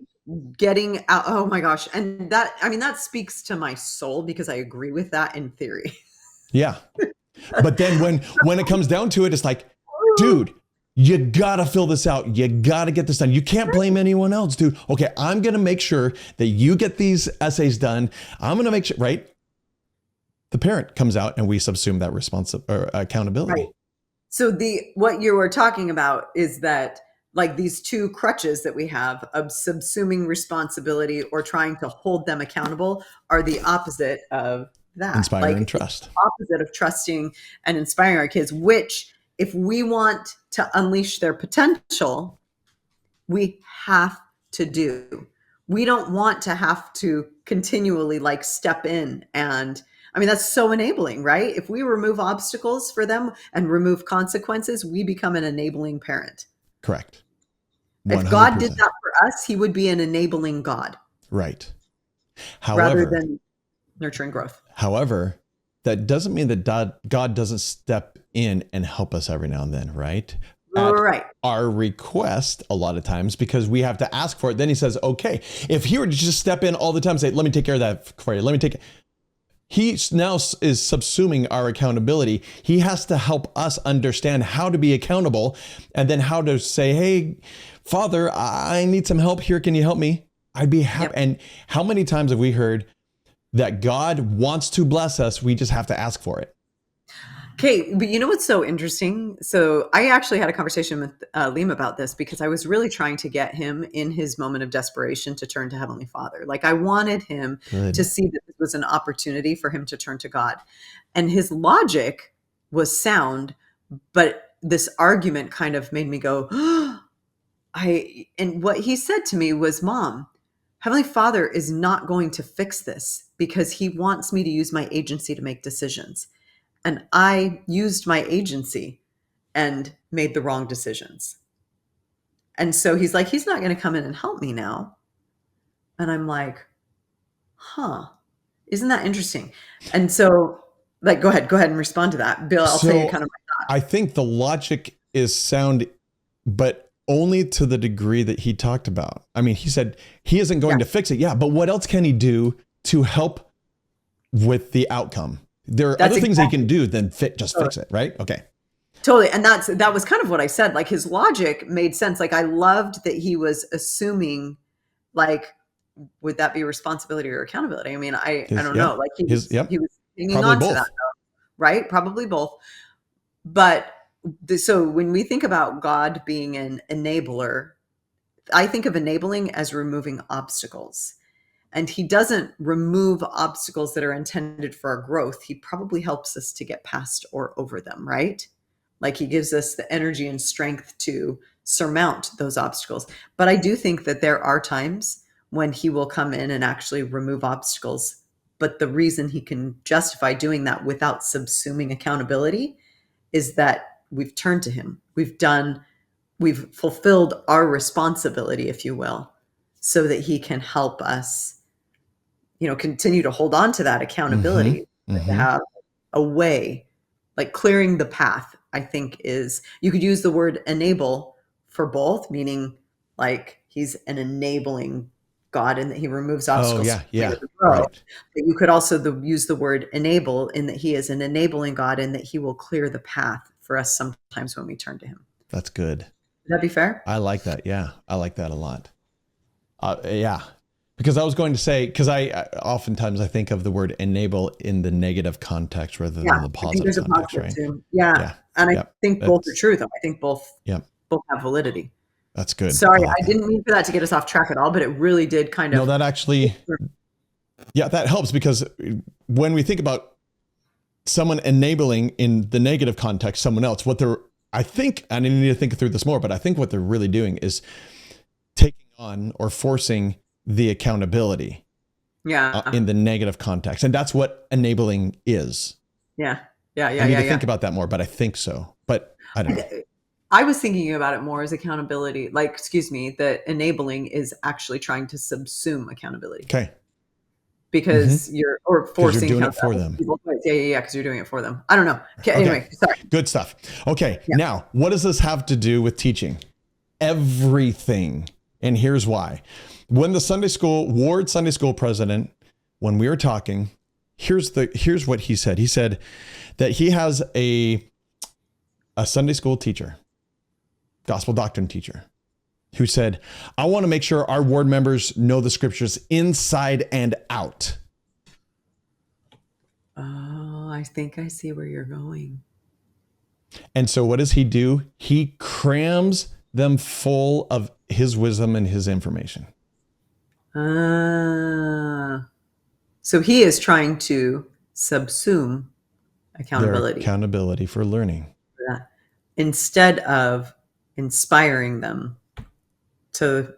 getting out. Oh my gosh. And that, I mean, that speaks to my soul because I agree with that in theory. Yeah. But then when it comes down to it, it's like, dude, you gotta fill this out. You gotta get this done. You can't blame anyone else, dude. Okay, I'm gonna make sure that you get these essays done. I'm gonna make sure, right? The parent comes out and we subsume that accountability. Right. So what you were talking about is that like these two crutches that we have of subsuming responsibility or trying to hold them accountable are the opposite of that. Inspire like and trust. Opposite of trusting and inspiring our kids, which if we want to unleash their potential, we have to do. We don't want to have to continually like step in and I mean, that's so enabling, right? If we remove obstacles for them and remove consequences, we become an enabling parent. Correct. 100%. If God did that for us, he would be an enabling God. Right. However, rather than nurturing growth. However, that doesn't mean that God doesn't step in and help us every now and then, right? At our request a lot of times because we have to ask for it. Then he says, okay, if he were to just step in all the time and say, let me take care of that for you. Let me take it. He now is subsuming our accountability. He has to help us understand how to be accountable and then how to say, hey, Father, I need some help here. Can you help me? I'd be happy. Yep. And how many times have we heard that God wants to bless us? We just have to ask for it. Okay, but you know what's so interesting? So I actually had a conversation with Liam about this because I was really trying to get him in his moment of desperation to turn to Heavenly Father. Like I wanted him to see that it was an opportunity for him to turn to God. And his logic was sound, but this argument kind of made me go, and what he said to me was, Mom, Heavenly Father is not going to fix this because he wants me to use my agency to make decisions. And I used my agency and made the wrong decisions. And so he's like, he's not going to come in and help me now. And I'm like, isn't that interesting? And so like, go ahead and respond to that. Bill, I'll tell you kind of my thought. I think the logic is sound, but only to the degree that he talked about. I mean, he said he isn't going to fix it. Yeah. But what else can he do to help with the outcome? There are other things he can do than fix it, right? Okay. Totally. And that was kind of what I said. Like his logic made sense. Like I loved that he was assuming like, would that be responsibility or accountability? I mean, I don't know. Like he was hanging on to that, though, right? Probably both. But so when we think about God being an enabler, I think of enabling as removing obstacles. And he doesn't remove obstacles that are intended for our growth. He probably helps us to get past or over them, right? Like he gives us the energy and strength to surmount those obstacles. But I do think that there are times when he will come in and actually remove obstacles. But the reason he can justify doing that without subsuming accountability is that we've turned to him. We've fulfilled our responsibility, if you will, so that he can help us continue to hold on to that accountability, to have a way, like clearing the path, I think you could use the word enable for both, meaning like he's an enabling God in that he removes obstacles. Right. But you could also use the word enable in that he is an enabling God and that he will clear the path for us sometimes when we turn to him. That's good. Would that be fair? I like that. Yeah. I like that a lot. Yeah. Because I was going to say, because I oftentimes I think of the word enable in the negative context rather than the positive context, right? Too. Yeah. And I think both are true, though. I think both have validity. That's good. Sorry, I didn't mean for that to get us off track at all, but it really did kind of. No, that actually, that helps because when we think about someone enabling in the negative context, someone else, I think, and I need to think through this more, but I think what they're really doing is taking on or forcing the accountability in the negative context. And that's what enabling is. Yeah. Yeah. I need to think about that more, but I think so. But I don't know. I was thinking about it more as accountability. Like, excuse me, that enabling is actually trying to subsume accountability. Okay. Because or forcing doing it for them. Yeah, because you're doing it for them. I don't know. Okay, anyway, sorry. Good stuff. Okay, Yeah. Now what does this have to do with teaching? Everything. And here's why. When the Ward Sunday School president, when we were talking, here's what he said. He said that he has a Sunday school teacher, gospel doctrine teacher, who said, I want to make sure our ward members know the scriptures inside and out. Oh, I think I see where you're going. And so what does he do? He crams them full of his wisdom and his information. So he is trying to subsume accountability. Their accountability for learning. Instead of inspiring them to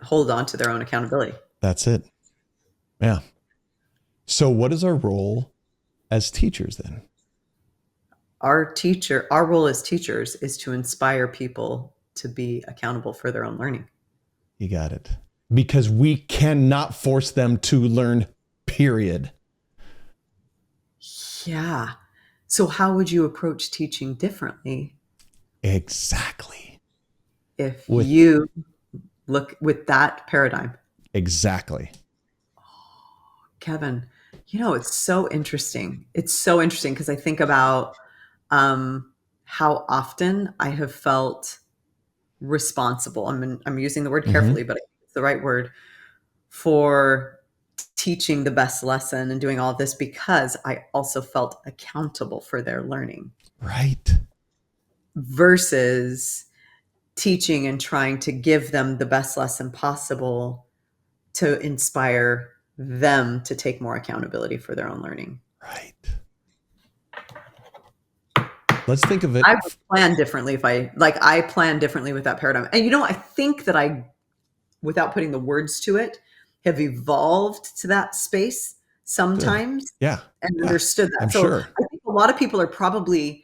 hold on to their own accountability. That's it. Yeah. So what is our role as teachers then? Our role as teachers is to inspire people to be accountable for their own learning. You got it. Because we cannot force them to learn, period. Yeah. So how would you approach teaching differently? Exactly. If you look with that paradigm. Exactly. Kevin, it's so interesting. It's so interesting because I think about how often I have felt responsible. I'm using the word carefully, but it's the right word for teaching the best lesson and doing all of this because I also felt accountable for their learning. Right. Versus teaching and trying to give them the best lesson possible to inspire them to take more accountability for their own learning. Right. Let's think of it. I would plan differently I plan differently with that paradigm. And I think that I, without putting the words to it, have evolved to that space sometimes. Good. Yeah. And understood that. I'm sure. I think a lot of people are probably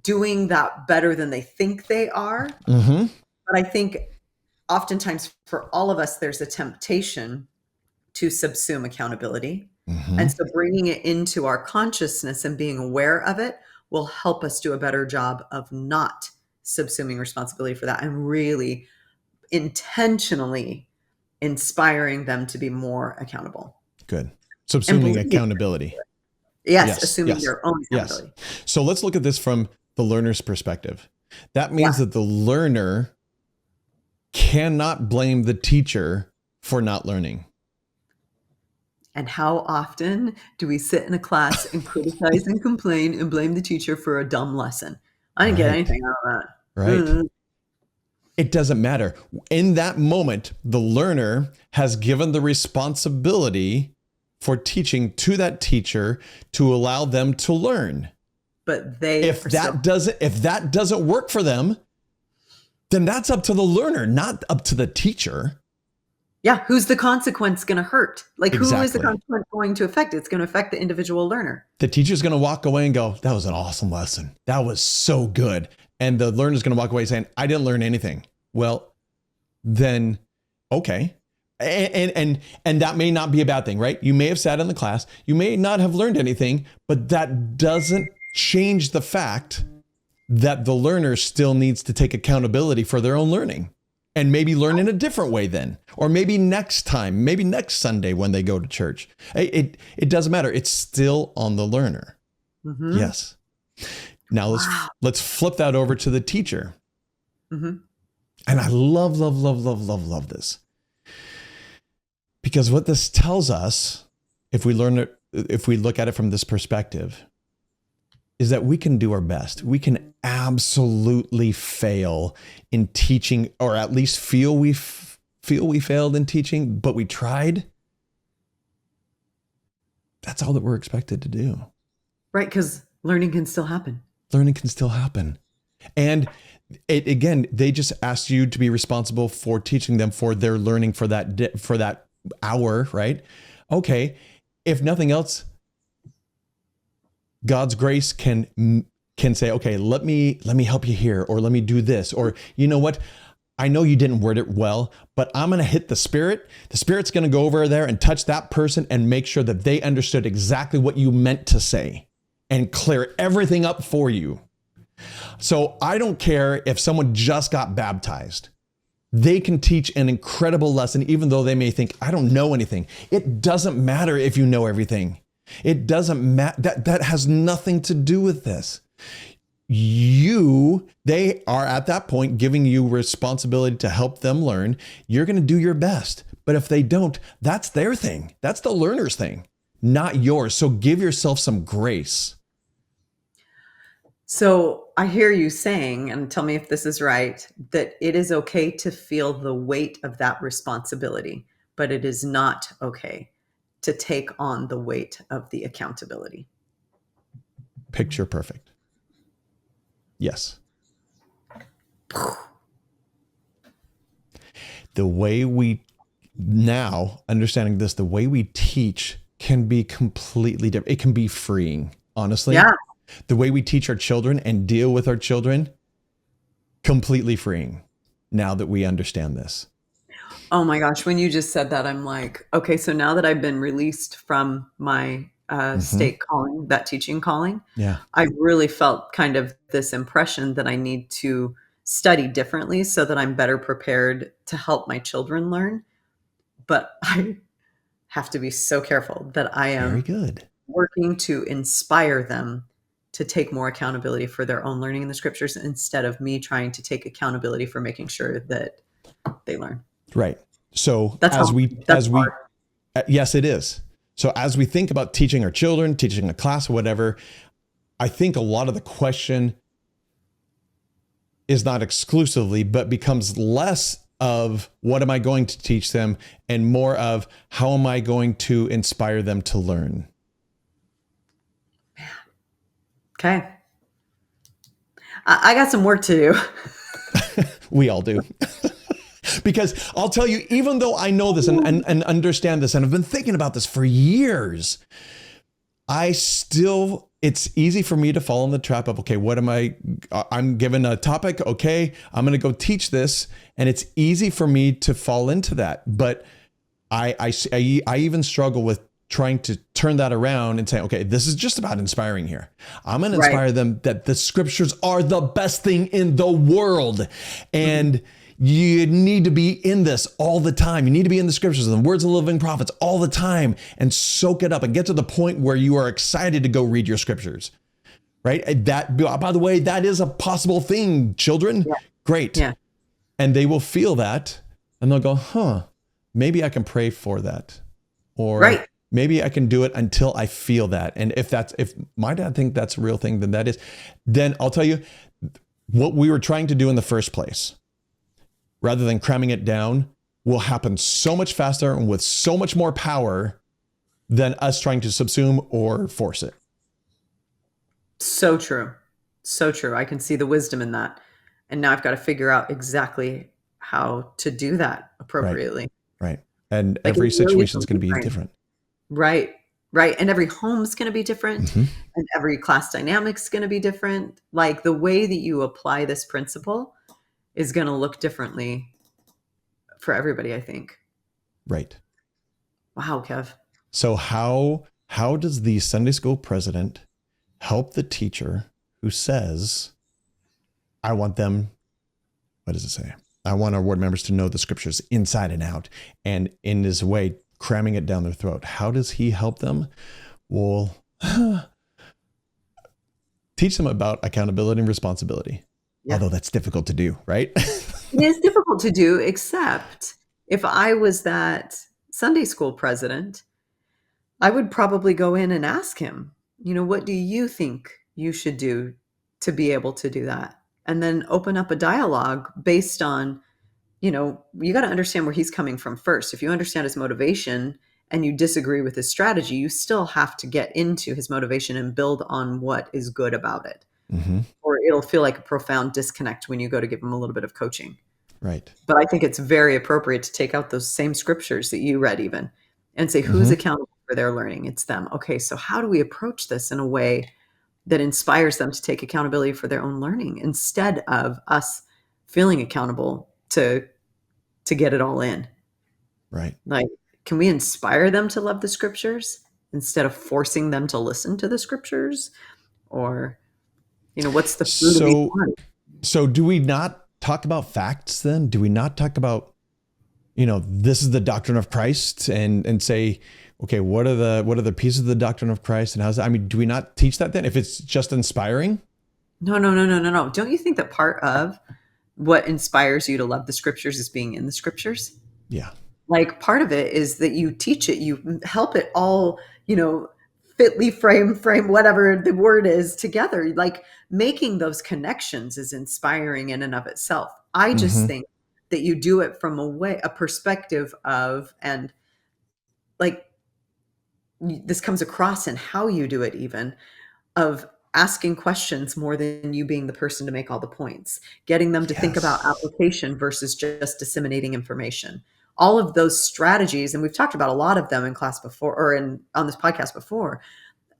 doing that better than they think they are. Mm-hmm. But I think oftentimes for all of us, there's a temptation to subsume accountability. Mm-hmm. And so bringing it into our consciousness and being aware of it will help us do a better job of not subsuming responsibility for that and really intentionally inspiring them to be more accountable. Good. Subsuming accountability. Yes, assuming their own accountability. Yes. So let's look at this from the learner's perspective. That means that the learner cannot blame the teacher for not learning. And how often do we sit in a class and criticize and complain and blame the teacher for a dumb lesson? I didn't get anything out of that. Right. It doesn't matter. In that moment, the learner has given the responsibility for teaching to that teacher to allow them to learn. But if that doesn't work for them, then that's up to the learner, not up to the teacher. Yeah, who's the consequence going to hurt? Who is the Exactly. consequence going to affect? It's going to affect the individual learner. The teacher's going to walk away and go, that was an awesome lesson. That was so good. And the learner's going to walk away saying, I didn't learn anything. Well, then, okay. And that may not be a bad thing, right? You may have sat in the class. You may not have learned anything, but that doesn't change the fact that the learner still needs to take accountability for their own learning. And maybe learn in a different way then, or maybe next time, maybe next Sunday when they go to church. It doesn't matter. It's still on the learner. Mm-hmm. Yes. Now let's flip that over to the teacher. Mm-hmm. And I love this. Because what this tells us, if we look at it from this perspective, is that we can do our best. We can absolutely fail in teaching, or at least feel we failed in teaching, but we tried. That's all that we're expected to do. Right, because learning can still happen. Learning can still happen. And again, they just asked you to be responsible for teaching them for their learning for that hour, right? Okay, if nothing else, God's grace can say, okay, let me help you here, or let me do this, or you know what? I know you didn't word it well, but I'm going to hit the Spirit. The Spirit's going to go over there and touch that person and make sure that they understood exactly what you meant to say and clear everything up for you. So I don't care if someone just got baptized. They can teach an incredible lesson, even though they may think, I don't know anything. It doesn't matter if you know everything. It doesn't matter. That has nothing to do with this. They are at that point giving you responsibility to help them learn. You're going to do your best. But if they don't, that's their thing. That's the learner's thing, not yours. So give yourself some grace. So I hear you saying, and tell me if this is right, that it is okay to feel the weight of that responsibility, but it is not okay to take on the weight of the accountability. Picture perfect. Yes. The way understanding this, the way we teach can be completely different. It can be freeing, honestly. Yeah. The way we teach our children and deal with our children, completely freeing now that we understand this. Oh my gosh. When you just said that, I'm like, okay, so now that I've been released from my state calling, that teaching calling, yeah, I really felt kind of this impression that I need to study differently so that I'm better prepared to help my children learn. But I have to be so careful that I am very good. working to inspire them to take more accountability for their own learning in the scriptures instead of me trying to take accountability for making sure that they learn. Right. So That's hard. Yes, it is. So as we think about teaching our children, teaching a class or whatever, I think a lot of the question is not exclusively, but becomes less of what am I going to teach them and more of how am I going to inspire them to learn? Okay. I got some work to do. We all do. Because I'll tell you, even though I know this and understand this, and I've been thinking about this for years, it's easy for me to fall in the trap of, okay, I'm given a topic. Okay, I'm going to go teach this. And it's easy for me to fall into that. But I even struggle with trying to turn that around and say, okay, this is just about inspiring here. I'm going to inspire them that the scriptures are the best thing in the world. And you need to be in this all the time. You need to be in the scriptures and the words of the living prophets all the time and soak it up and get to the point where you are excited to go read your scriptures, right? That, by the way, that is a possible thing, children. Yeah. Great. Yeah. And they will feel that and they'll go, maybe I can pray for that. Or maybe I can do it until I feel that. And if my dad thinks that's a real thing, then I'll tell you what we were trying to do in the first place, rather than cramming it down, will happen so much faster and with so much more power than us trying to subsume or force it. So true. So true. I can see the wisdom in that. And now I've got to figure out exactly how to do that appropriately. Right. And like every situation is going to be different. Right. And every home's going to be different. And every class dynamic's going to be different. Like the way that you apply this principle is going to look differently for everybody, I think. Right. Wow, Kev. So how does the Sunday school president help the teacher who says, I want them, what does it say? I want our ward members to know the scriptures inside and out, and in this way, cramming it down their throat. How does he help them? Well, teach them about accountability and responsibility. Yeah. Although that's difficult to do, right? It is difficult to do, except if I was that Sunday school president, I would probably go in and ask him, what do you think you should do to be able to do that? And then open up a dialogue based on, you got to understand where he's coming from first. If you understand his motivation and you disagree with his strategy, you still have to get into his motivation and build on what is good about it. Or it'll feel like a profound disconnect when you go to give them a little bit of coaching. Right. But I think it's very appropriate to take out those same scriptures that you read even and say, who's accountable for their learning? It's them. Okay, so how do we approach this in a way that inspires them to take accountability for their own learning instead of us feeling accountable to get it all in. Right. Like, can we inspire them to love the scriptures instead of forcing them to listen to the scriptures? Or, what's the fruit of each So, one? so do we not talk about facts then? Do we not talk about, this is the doctrine of Christ and say, okay, what are the pieces of the doctrine of Christ and how's that? I mean, do we not teach that then if it's just inspiring? No, no, no, no, no, no. Don't you think that part of what inspires you to love the scriptures is being in the scriptures? Yeah. Like, part of it is that you teach it, you help it all, fitly frame whatever the word is together. Like, making those connections is inspiring in and of itself. I just Mm-hmm. think that you do it from a perspective of, and like, this comes across in how you do it, even of asking questions more than you being the person to make all the points, getting them to think about Yes. application versus just disseminating information. All of those strategies, and we've talked about a lot of them in class before, or on this podcast before.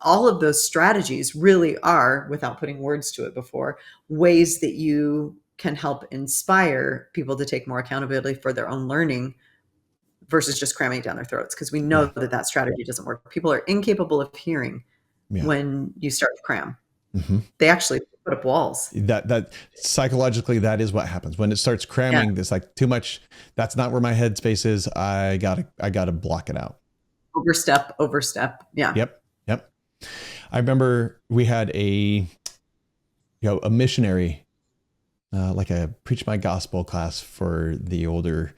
All of those strategies really are, without putting words to it before, ways that you can help inspire people to take more accountability for their own learning versus just cramming it down their throats. Because we know Yeah. that strategy doesn't work. People are incapable of hearing Yeah. when you start to cram. Mm-hmm. They actually put up walls. That psychologically, that is what happens when it starts Yeah. cramming. It's like too much. That's not where my headspace is. I gotta block it out. Overstep. Yeah. Yep. Yep. I remember we had a missionary, like a preach my gospel class for the older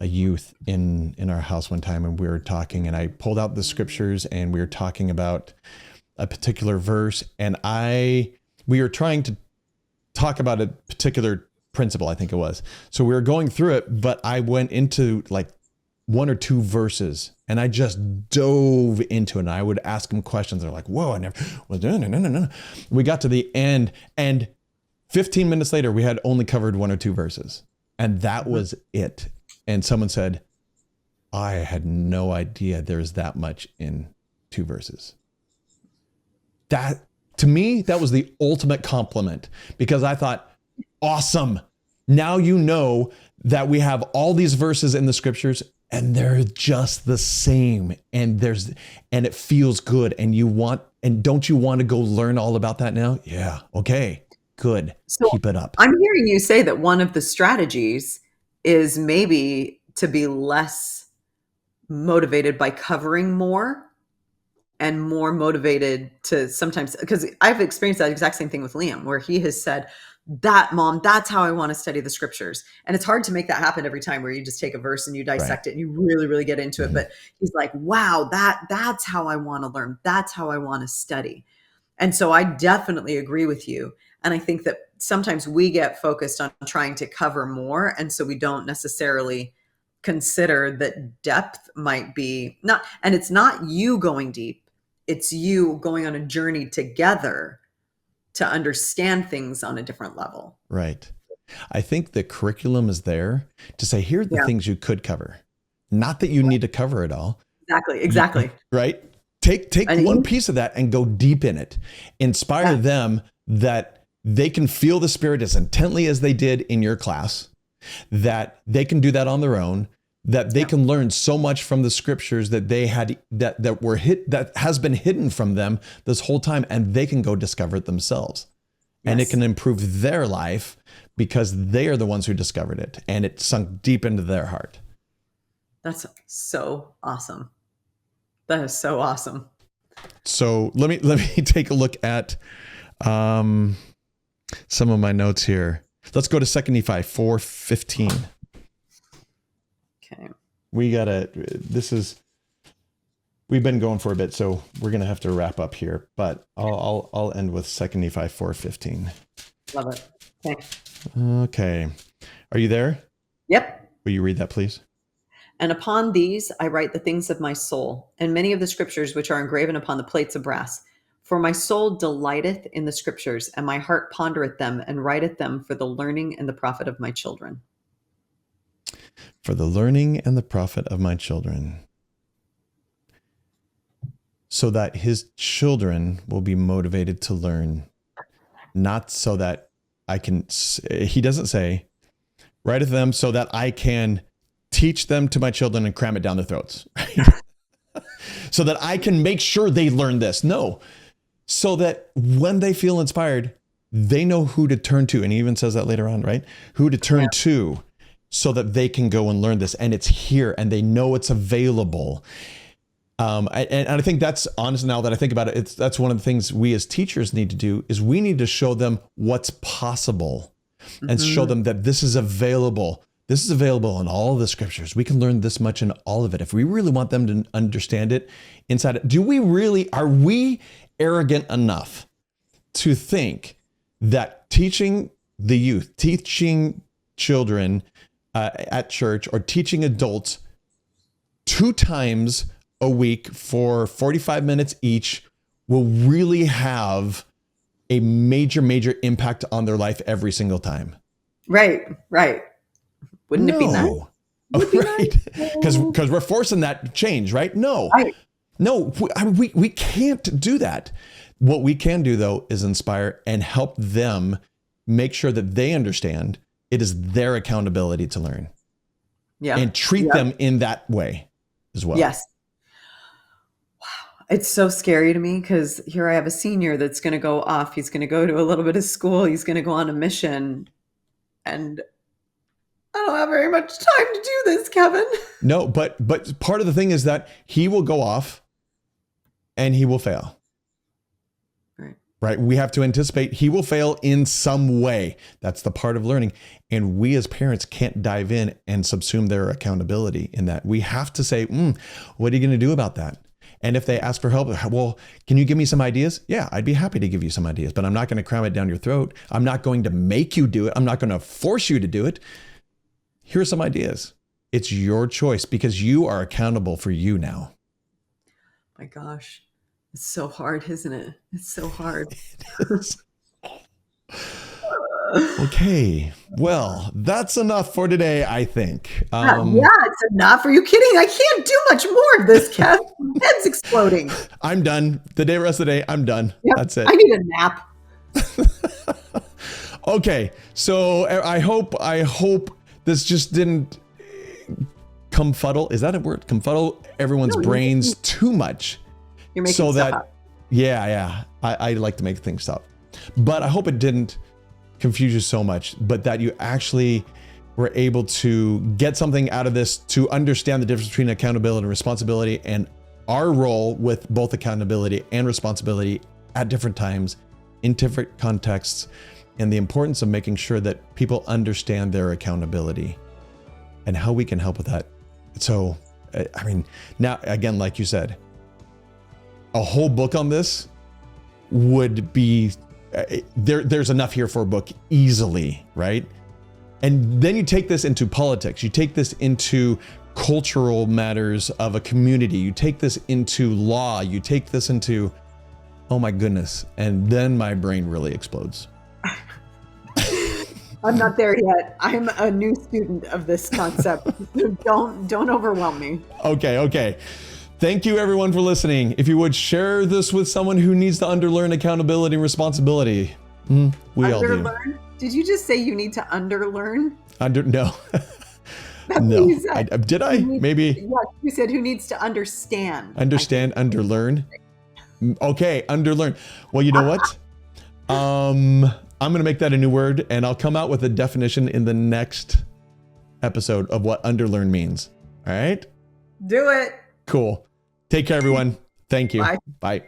youth in our house one time, and we were talking, and I pulled out the scriptures, and we were talking about a particular verse, and we were trying to talk about a particular principle, I think it was. So we were going through it, but I went into like one or two verses and I just dove into it, and I would ask them questions. They're like, whoa, I never, well, no. We got to the end, and 15 minutes later, we had only covered one or two verses, and that was it. And someone said, I had no idea there's that much in two verses. That, to me, that was the ultimate compliment, because I thought, awesome. Now you know that we have all these verses in the scriptures and they're just the same, and it feels good, and don't you want to go learn all about that now? Yeah. Okay, good. So Keep it up. I'm hearing you say that one of the strategies is maybe to be less motivated by covering more and more motivated to sometimes, because I've experienced that exact same thing with Liam, where he has said, that mom, that's how I want to study the scriptures. And it's hard to make that happen every time, where you just take a verse and you dissect it and you really, really get into it. But he's like, wow, that's how I want to learn. That's how I want to study. And so I definitely agree with you. And I think that sometimes we get focused on trying to cover more. And so we don't necessarily consider that depth might be not, and it's not you going deep, it's you going on a journey together to understand things on a different level. Right. I think the curriculum is there to say, here are the things you could cover. Not that you need to cover it all. Exactly. Right. Take one piece of that and go deep in it. Inspire them that they can feel the Spirit as intently as they did in your class, that they can do that on their own, that they can learn so much from the scriptures that they had that has been hidden from them this whole time, and they can go discover it themselves. And it can improve their life because they are the ones who discovered it, and it sunk deep into their heart. That's so awesome. That is so awesome. So let me take a look at some of my notes here. Let's go to 2 Nephi 4:15. Okay. We've been going for a bit, so we're going to have to wrap up here, but I'll end with 2 Nephi 4:15. Love it. Okay. Okay. Are you there? Yep. Will you read that, please? And upon these I write the things of my soul, and many of the scriptures which are engraven upon the plates of brass. For my soul delighteth in the scriptures, and my heart pondereth them, and writeth them for the learning and the profit of my children. For the learning and the profit of my children. so that his children will be motivated to learn, not so that I can, he doesn't say, write to them so that I can teach them to my children and cram it down their throats, right? So that I can make sure they learn this. No, so that when they feel inspired, they know who to turn to. And he even says that later on, right? Who to turn to so that they can go and learn this. And it's here and they know it's available. And I think that's, honest, now that I think about it, that's one of the things we as teachers need to do, is we need to show them what's possible and show them that this is available. This is available in all of the scriptures. We can learn this much in all of it. If we really want them to understand it inside it, are we arrogant enough to think that teaching the youth, teaching children at church, or teaching adults 2 times a week for 45 minutes each will really have a major impact on their life every single time? Right. Wouldn't it be nice? Right. Because we're forcing that change, right? No, Right. no, we can't do that. What we can do, though, is inspire and help them make sure that they understand it is their accountability to learn. Yeah. And treat them in that way as well. Yes. Wow. It's so scary to me, because here I have a senior that's going to go off. He's going to go to a little bit of school. He's going to go on a mission. And I don't have very much time to do this, Kevin. No, but part of the thing is that he will go off and he will fail. Right? We have to anticipate he will fail in some way. That's the part of learning. And we as parents can't dive in and subsume their accountability in that. We have to say, what are you going to do about that? And if they ask for help, well, can you give me some ideas? Yeah, I'd be happy to give you some ideas, but I'm not going to cram it down your throat. I'm not going to make you do it. I'm not going to force you to do it. Here are some ideas. It's your choice, because you are accountable for you now. My gosh. It's so hard, isn't it? It's so hard. Okay. Well, that's enough for today, I think. Yeah, it's enough. Are you kidding? I can't do much more of this, Kev. My head's exploding. I'm done. The rest of the day, I'm done. Yep. That's it. I need a nap. Okay. So I hope this just didn't confuddle. Is that a word? Confuddle everyone's brains too much. You're making stuff up. Yeah. I like to make things up. But I hope it didn't confuse you so much, but that you actually were able to get something out of this, to understand the difference between accountability and responsibility, and our role with both accountability and responsibility at different times in different contexts, and the importance of making sure that people understand their accountability and how we can help with that. So, I mean, now, again, like you said, a whole book on this would be, there's enough here for a book easily, right? And then you take this into politics, you take this into cultural matters of a community, you take this into law, you take this into, oh my goodness, and then my brain really explodes. I'm not there yet. I'm a new student of this concept. So don't overwhelm me. Okay. Thank you, everyone, for listening. If you would share this with someone who needs to underlearn accountability and responsibility. We all do. Did you just say you need to underlearn? No. That's No. what you said. Did I? Maybe. Yeah, you said who needs to understand. Underlearn. Okay, underlearn. Well, you know what? I'm going to make that a new word, and I'll come out with a definition in the next episode of what underlearn means. All right? Do it. Cool. Take care, everyone. Thank you. Bye. Bye.